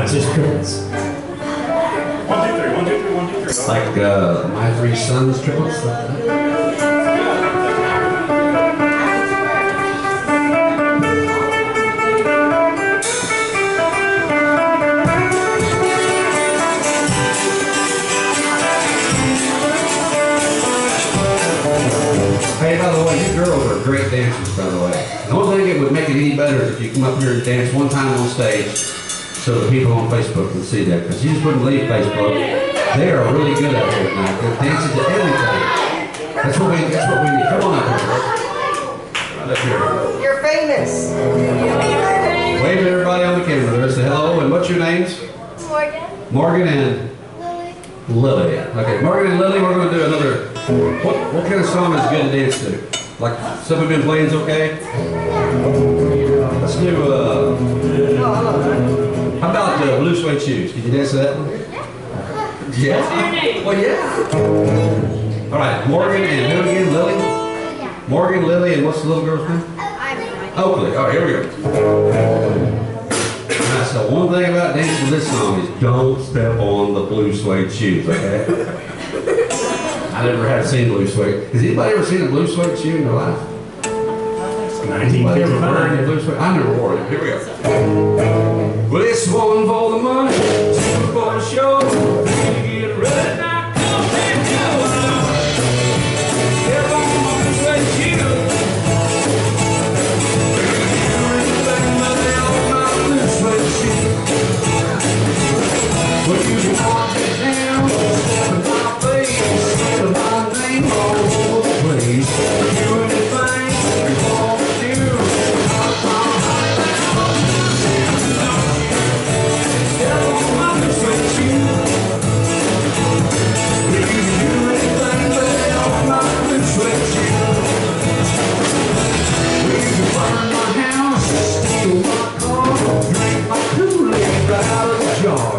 It's just triplets. 1, 2, 3, 1, 2, 3, 1, 2, 3. It's like my 3 sons triplets. Like that. Hey, by the way, you girls are great dancers, by the way. The only thing that would make it any better is if you come up here and dance one time on stage so the people on Facebook can see that. Because you just wouldn't leave Facebook. They are really good at it tonight. They're dancing to everything. That's what we need. Come on up here. Right up here. You're famous. Wave to everybody on the camera there. Say hello, and what's your names? Morgan. Morgan and Lily. Okay, Morgan and Lily, we're going to do another. What kind of song is good to dance to? Like some we've been playing is okay? Let's do, how about Blue Suede Shoes? Can you dance to that one? Yeah. Well, yeah. All right, Morgan and who again? Lily? Morgan, Lily, and what's the little girl's name? Oakley. All right, here we go. Alright, so one thing about dancing to this song is don't step on the blue suede shoes, okay? I never had seen blue suede. Has anybody ever seen a blue suede shoe in their life? Anybody ever wearing a blue suede? I never wore it. Here we go. Well, it's one for the money, 2 for the show. Get ready now, come and go. Step on my blue suede shoe. But you can walk it down, step in my face, to my name all over the place. Do anything you want to do. Step on my blue suede shoe. You can do anything but lay on my blue suede shoe. You can burn my house, steal my car, drink my Kool-Aid right out of the jar.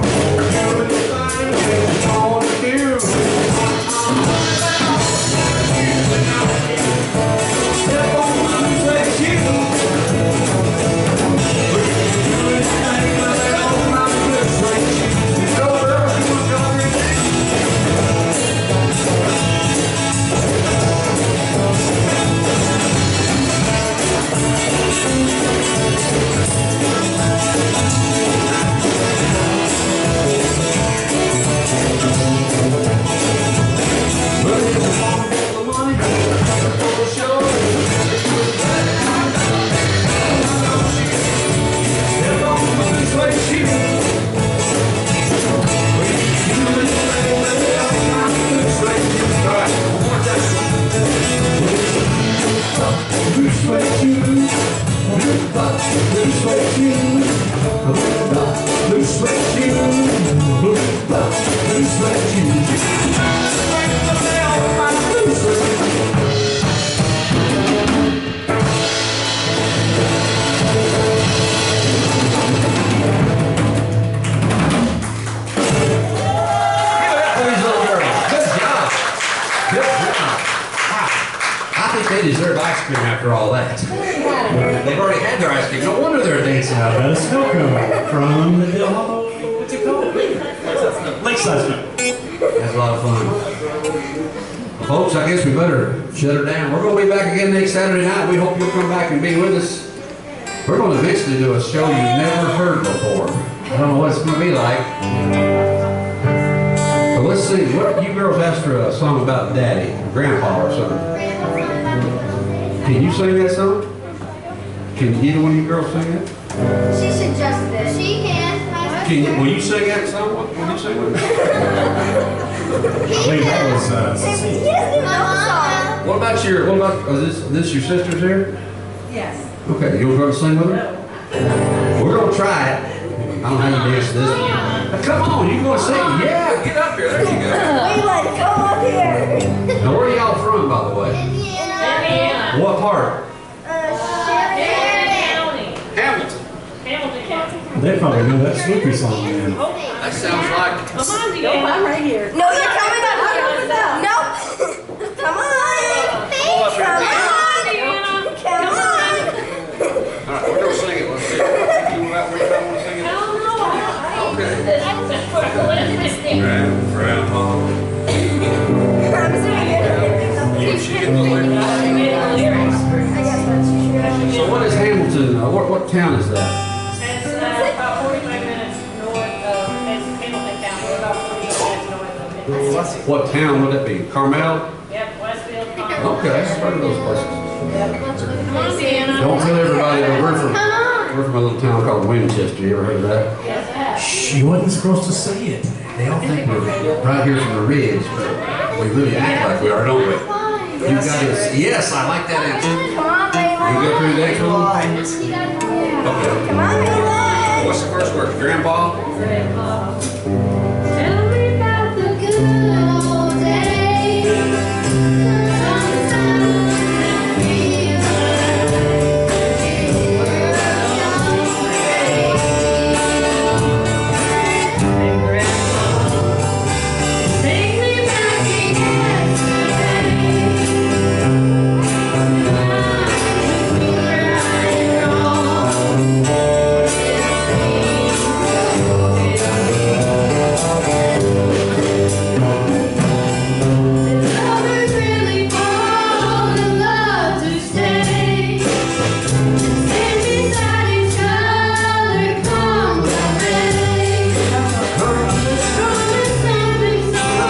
They deserve ice cream after all that. They've already had their ice cream. No wonder they're dancing out Got a snow cone from the Bill Hollow. What's it called? Lakeside Snow. That's a lot of fun. Well, folks, I guess we better shut her down. We're going to be back again next Saturday night. We hope you'll come back and be with us. We're going to eventually do a show you've never heard before. I don't know what it's going to be like. But let's see. What you girls asked for a song about Daddy, or Grandpa, or something. Can you sing that song? Can either one of you girls sing it? She suggested it. She can. Will you sing that song? Will you sing it? I believe that was What about is this your sisters here? Yes. Okay, you want to go to sing with her? We're going to try it. I don't know how you dance this one. Come on, you going to sing? Yeah, get up here. There you go. We let go up here. Now, where are y'all from, by the way? Indiana. What part? Hamilton. They probably know that Snoopy song, man. That sounds like... I'm right here. No, you're coming up here. Nope. Come on. Come on. Okay. Grandpa. I'm singing it. She get the lyrics. So what is Hamilton? What town is that? It's about 45 minutes north of Hamilton County. We're about 48 minutes north of it. What town would that be? Carmel? Yep, Westfield. Carmel. Okay, I've heard of those places. Louisiana. Don't tell everybody that we're from a little town called Winchester. You ever heard of that? Yes, I have. Shh, you wasn't supposed to say it. They all think we're right here from the ridge, but we really act like we are, don't we? You got it. Yes, I like that answer. Come on, You Layla. go through the next one? Okay. Come on, Layla. What's the first word? Grandpa? Tell me about the good old days. Take me back to Lovers really fall in love to stay. Stand beside each other, come the rain. Promise something people tell. Now it's something they would say.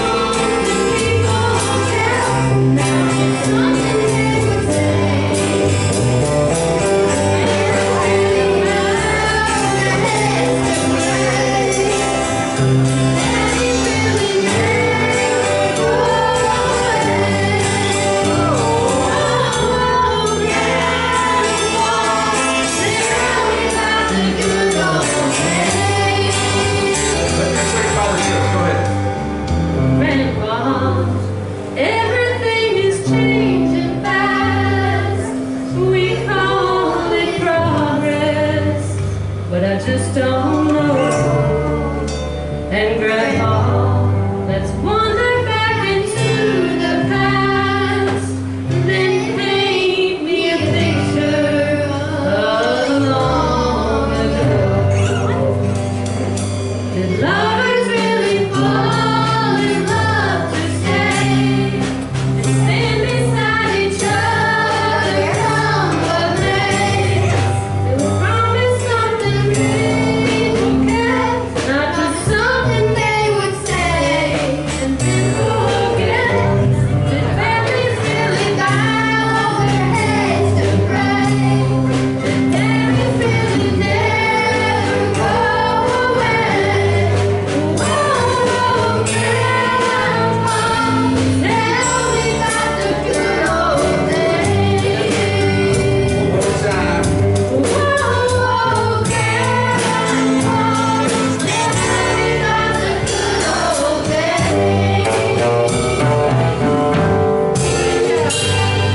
Everything is changing fast. We call it progress, but I just don't know. And Grandpa, let's wander back into the past. Then paint me a picture of long ago. Did lovers really fall in love to stay? And stand beside each other, come what may. They would promise something people kept, not just something they would say and then forget. Did families really bow their heads to pray? Did parents really never go away? Whoa, Grandpa, tell me about the good old days. One more time. Whoa, Grandpa, tell me about the good old days.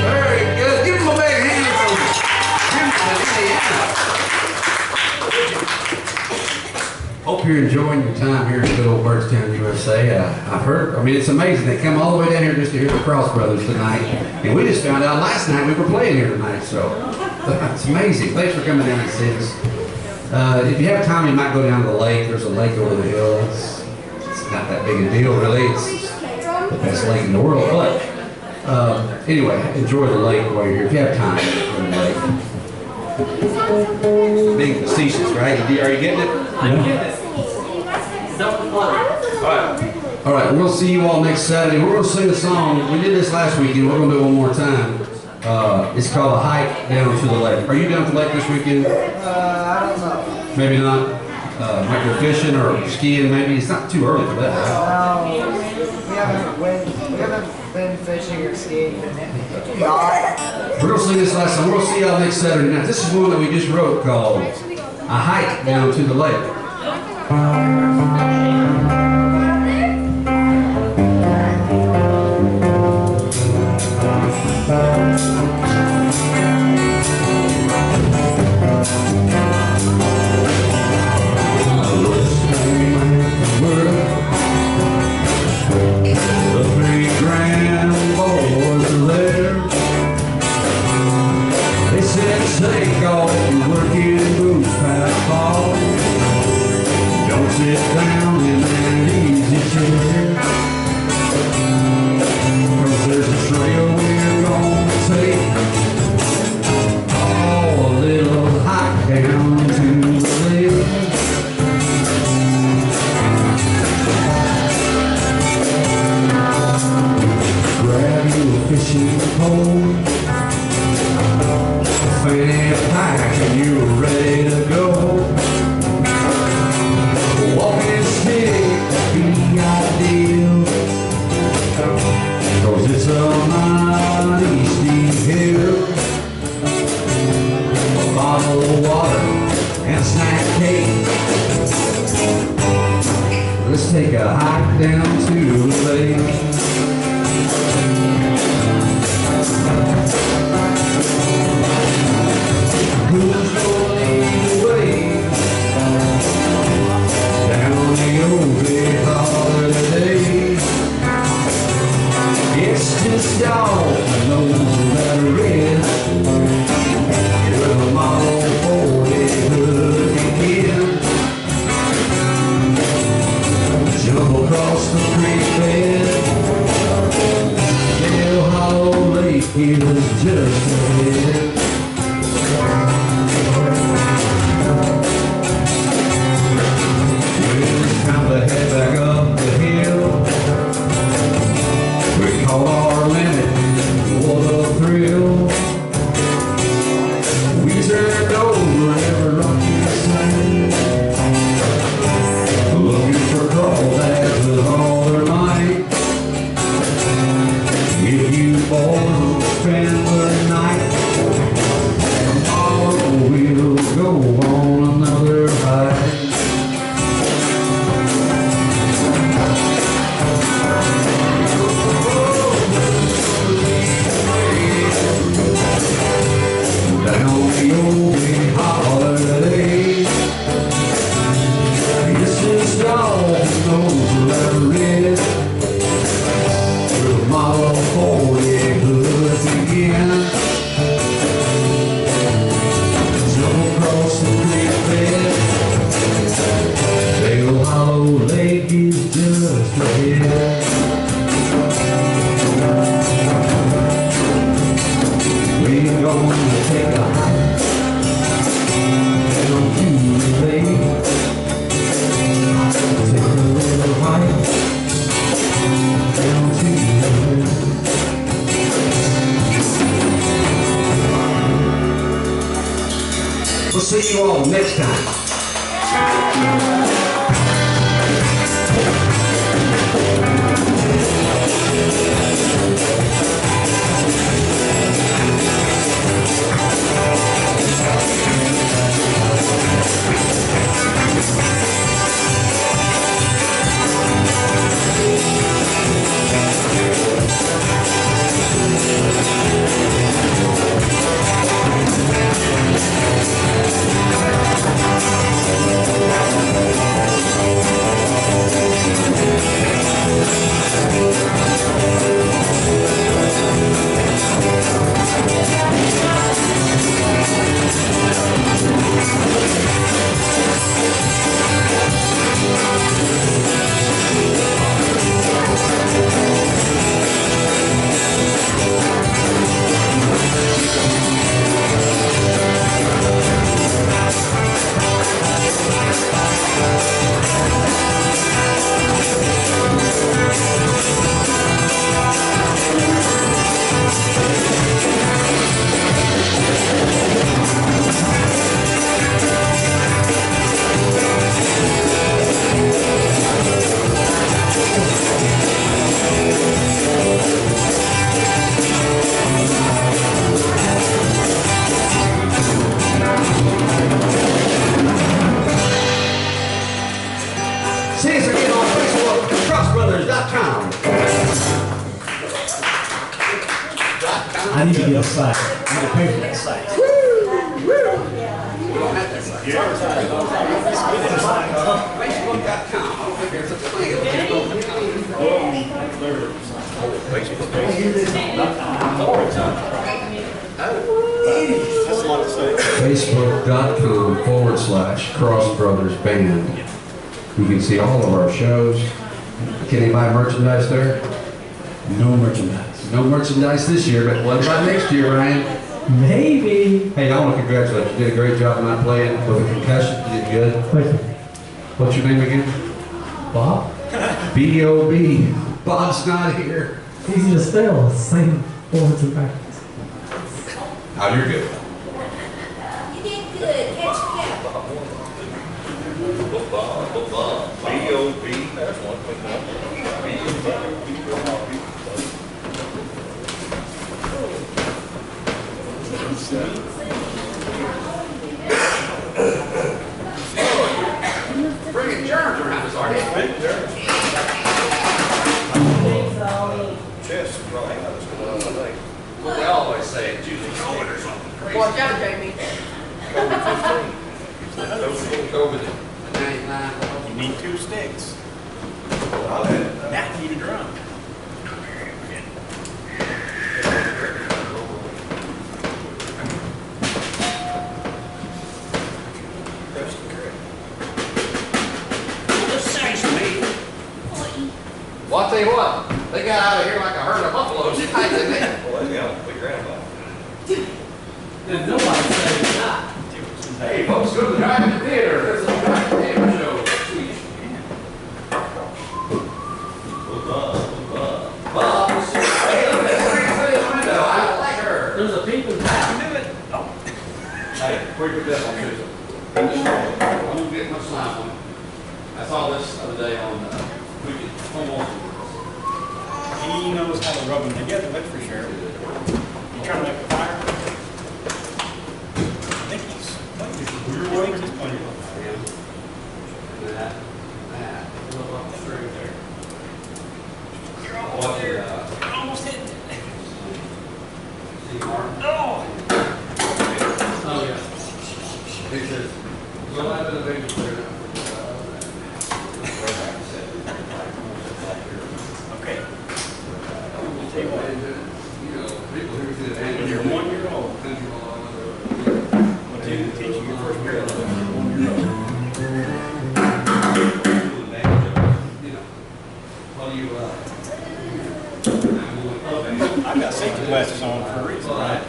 Very good. Give him a big hand from Indiana. Hope you're enjoying your time here in good old Byrdstown, USA. I've heard, it's amazing. They come all the way down here just to hear the Cross Brothers tonight. And we just found out last night we were playing here tonight, so it's amazing. Thanks for coming down and seeing us. If you have time, you might go down to the lake. There's a lake over the hill. It's not that big a deal, really. It's the best lake in the world, but anyway, enjoy the lake while you're here. If you have time, go to the lake. Being facetious, right? Are you getting it? All right, we're going to see you all next Saturday. We're going to sing a song. We did this last weekend. We're going to do it one more time. It's called A Hike Down to the Lake. Are you down to the lake this weekend? I don't know. Maybe not. Might go fishing or skiing, maybe. It's not too early for that. No, we haven't been fishing or skiing in We're going to sing this last song. We're going to see y'all next Saturday night. This is one that we just wrote called A Hike Down to the Lake. The three grand boys are there. They said take off your working boots, Pat Paul. Don't sit in that easy chair. 'Cause there's a trail we're gonna take. Oh, a little hike down to the lake. Grab you a fishing pole, fanny pack, and you're ready to go. Walking stick be ideal, 'cause it's a mighty steep hill. A bottle of water and snack cake. Let's take a hike down to the lake. Who's gonna lead the way down the old big holiday? It's just all those that are red with a model 40 hood begin. Jump across the creek bed. Dale Hollow Lake is just ahead. It's time to head back up the hill. We caught our limit, what a thrill. We turned over every rocky side, looking for crawdads with all their might. If you boys will spend the night, tomorrow we'll go on another hike. Down the old big holiday. This is all those that are red with a model 40 hood begin. Jump across the creek bed. Dale Hollow Lake is just ahead. We're gonna take a hike down to the lake. Take a little hike down to the lake. We'll see you all next time. I need to get a site. I need to pay for that site. Facebook.com/Cross Brothers Band. You can see all of our shows. Can you buy merchandise there? No merchandise. No merchandise this year, but what about next year, Ryan? Maybe. Hey, I want to congratulate you. You did a great job not playing with a concussion. You did good. Thank you. What's your name again? Bob? B.O.B. Bob's not here. Easy to spell. It's the same words and backwards. Oh, you're good. You did good. Catch your cap. B.O.B. That's one quick one. Bringing germs around us, aren't you? Chest, right? That's what I think. Well, they always say it's usually COVID or something crazy. Watch out, Jamie. COVID. 99. You need 2 sticks. I'll have it. Now you need a drum. Well, I'll tell you what, they got out of here like a herd of buffaloes, didn't they? Well, they got the grandpa. Did nobody say it's not? Hey, folks, go to the drive-in theater. There's a drive-in show. Bob, hey, look, that's right in the window. I like her. There's a peeping Tom. Hey, where'd you bet on Tuesday? I won't get much slime on it. I saw this the other day on, we could almost. He knows how to rub them together, that's for sure. You trying to make a fire? I think he's playing. You're waiting, he's playing. That, little up the string there. You're almost there. You're almost hitting it. See Martin? Oh! Oh, yeah. He says, well, I've been a big player now. Okay. You know, people who see the When you're 1 year old, what did teach you your first grade? When you're 1 year old. I've got safety glasses on for a reason, right?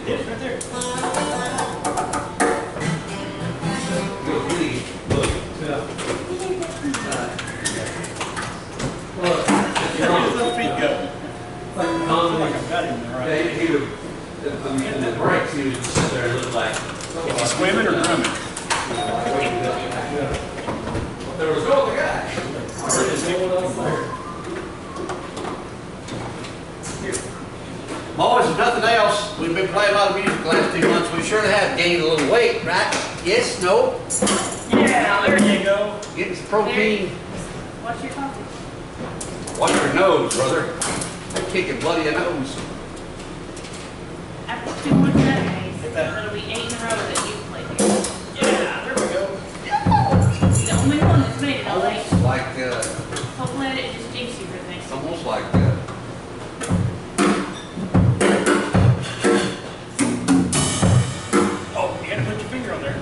Yes, right there. Where did those feet go? I feel like I've got him right. He would, in the breaks, he would sit there and look like. Is he swimming or drumming? There was no other guy. Or is anyone else there? Boys, if nothing else, we've been playing a lot of music the last 2 months. We surely have gained a little weight, right? Yes? No? Yeah, there you go. Getting some protein. What's your topic? Watch your nose, brother. They're kicking bloody a nose. After 200 Saturdays, it'll be 8 in a row that you played here. Yeah, there we go. The only one that's made it all 8. Like, Hopefully I didn't just jinx you for the next one. almost like, Oh, you gotta put your finger on there.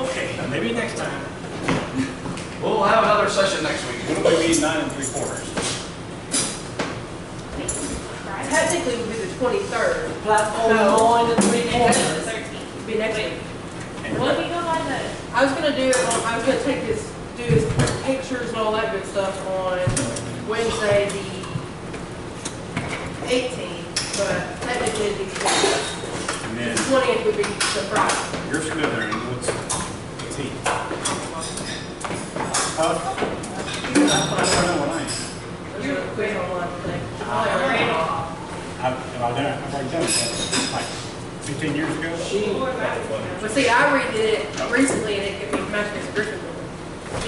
Okay, maybe next time. we'll have another session next week. When will we be 9 3/4? Technically, it would be the 23rd. Platform No. 9 and 3/4. 13. It'd be next week. What if you go by the, I was gonna do do his pictures and all that good stuff on Wednesday, the 18th, but technically it'd be the 20th. And then The 20th would be the Friday. you're slithering. What's he? I don't know what I am. You're gonna quiz online thing. already? I've already done it like 15 years ago. But see, I redid it recently and it gave me matched Griffin.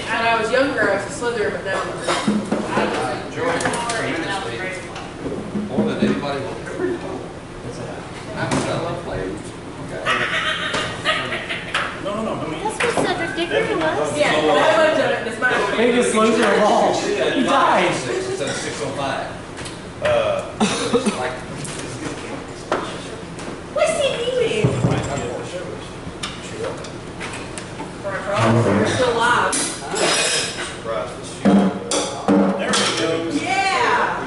I And I was younger, I was a Slytherin, but now I'm a Gryffindor. I was a tremendously More than anybody will ever know. I love playing. No. I mean, That's what Cedric Diggory was. Yeah, I looked at it, it's my. Biggest loser of all. He died. Instead of 605. What's he doing? You're still alive. there he goes. Yeah!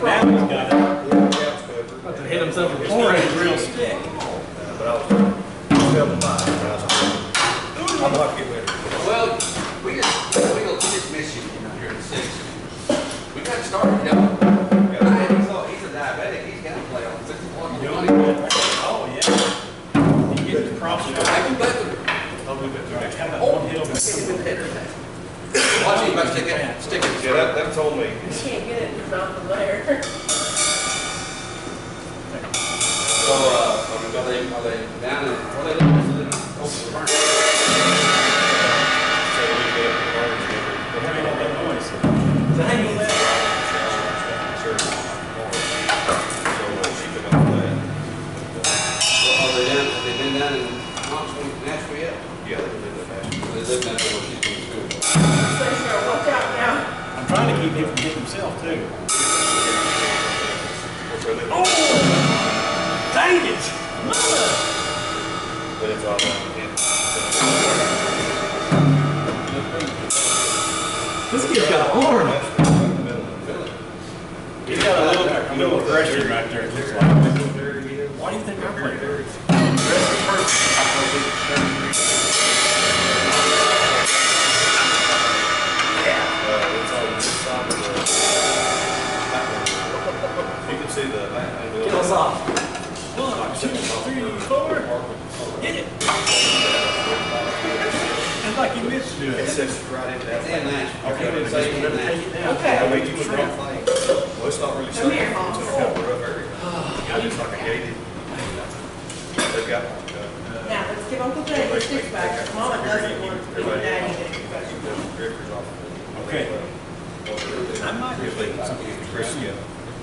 Now he's got it. About to hit himself with a Or a fork. real stick. Well, we just miss you here at 6. We got started, you know. He's a diabetic. He's got to play on 6 o'clock in the morning. Oh, yeah. He gets across the I can bet them. Watch him, but stick it. Yeah, that told me. You can't get it in your mouth from there. So, are they down in, are they living over the burn? Have they been down in Knoxville, Nashville yet? Yeah, they live in Nashville. They live down there where she's going to school. So, watch out now. I'm trying to keep him from getting himself, too. Oh! Dang it! But it's all down to him. This kid's got an arm. He's got a little aggression right there, it looks like. Why do you think I'm playing? You can see the Get us off. 1, 2, 3, 4. Get it. It's like you missed doing It it. sits right in that. It's in Nashville. Okay, Okay, say in Nashville. Okay. I mean, you would not think, well, it's not really Come here, something, Mom. it's a kind of rough area. It's like a gated. They've got like, Now, let's give Uncle Jay the six pack. Mama doesn't want to give Daddy the six pack. drifters off. Okay. I might be thinking something to Chris.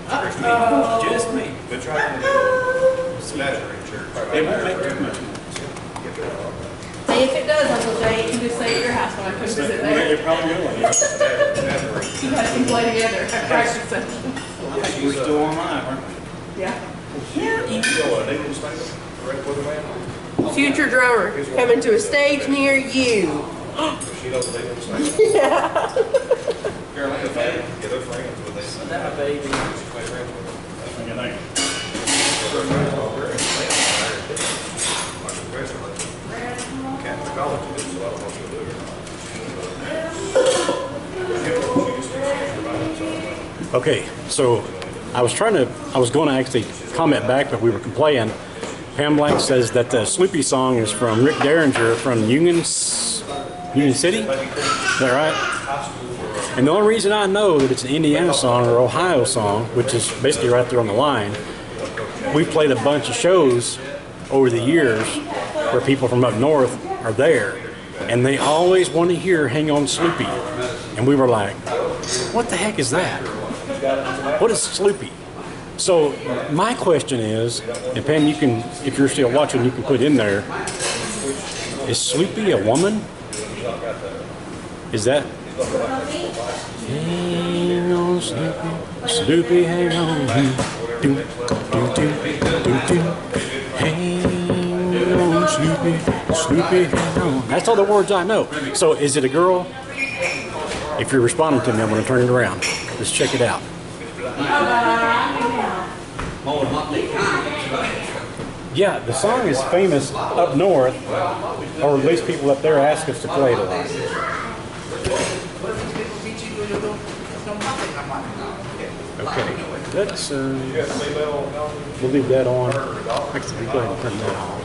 Uh-oh. Just me. But try to measure in church. It won't make too much. See if it does, Uncle Jay, you can just stay at your house when I come visit there. It probably will. You guys can play together at practice session. I think we're still online, aren't we? Yeah. Future drummer coming to a stage near you. Yeah. Carolina fan, yeah, they're friends with this. That baby. What do you think? Catholic college, so I don't know what you'll do. Okay, so I was going to actually comment back, but we were complaining. Pam Black says that the Sloopy song is from Rick Derringer from Union City. Is that right? And the only reason I know that it's an Indiana song or Ohio song, which is basically right there on the line, we played a bunch of shows over the years where people from up north are there, and they always want to hear "Hang On Sloopy," and we were like, "What the heck is that? What is Sloopy?" So my question is, and Pam, you can, if you're still watching, you can put in there, is Sloopy a woman? Is that? Hang on, Sloopy, Sloopy, hang on, do, do, do, do, do. Hang on, Sloopy, Sloopy, hang on. That's all the words I know. So is it a girl? If you're responding to me, I'm going to turn it around. Let's check it out. Yeah, the song is famous up north, or at least people up there ask us to play it a lot. Okay, let's we'll leave that on. Actually, go ahead and turn that on.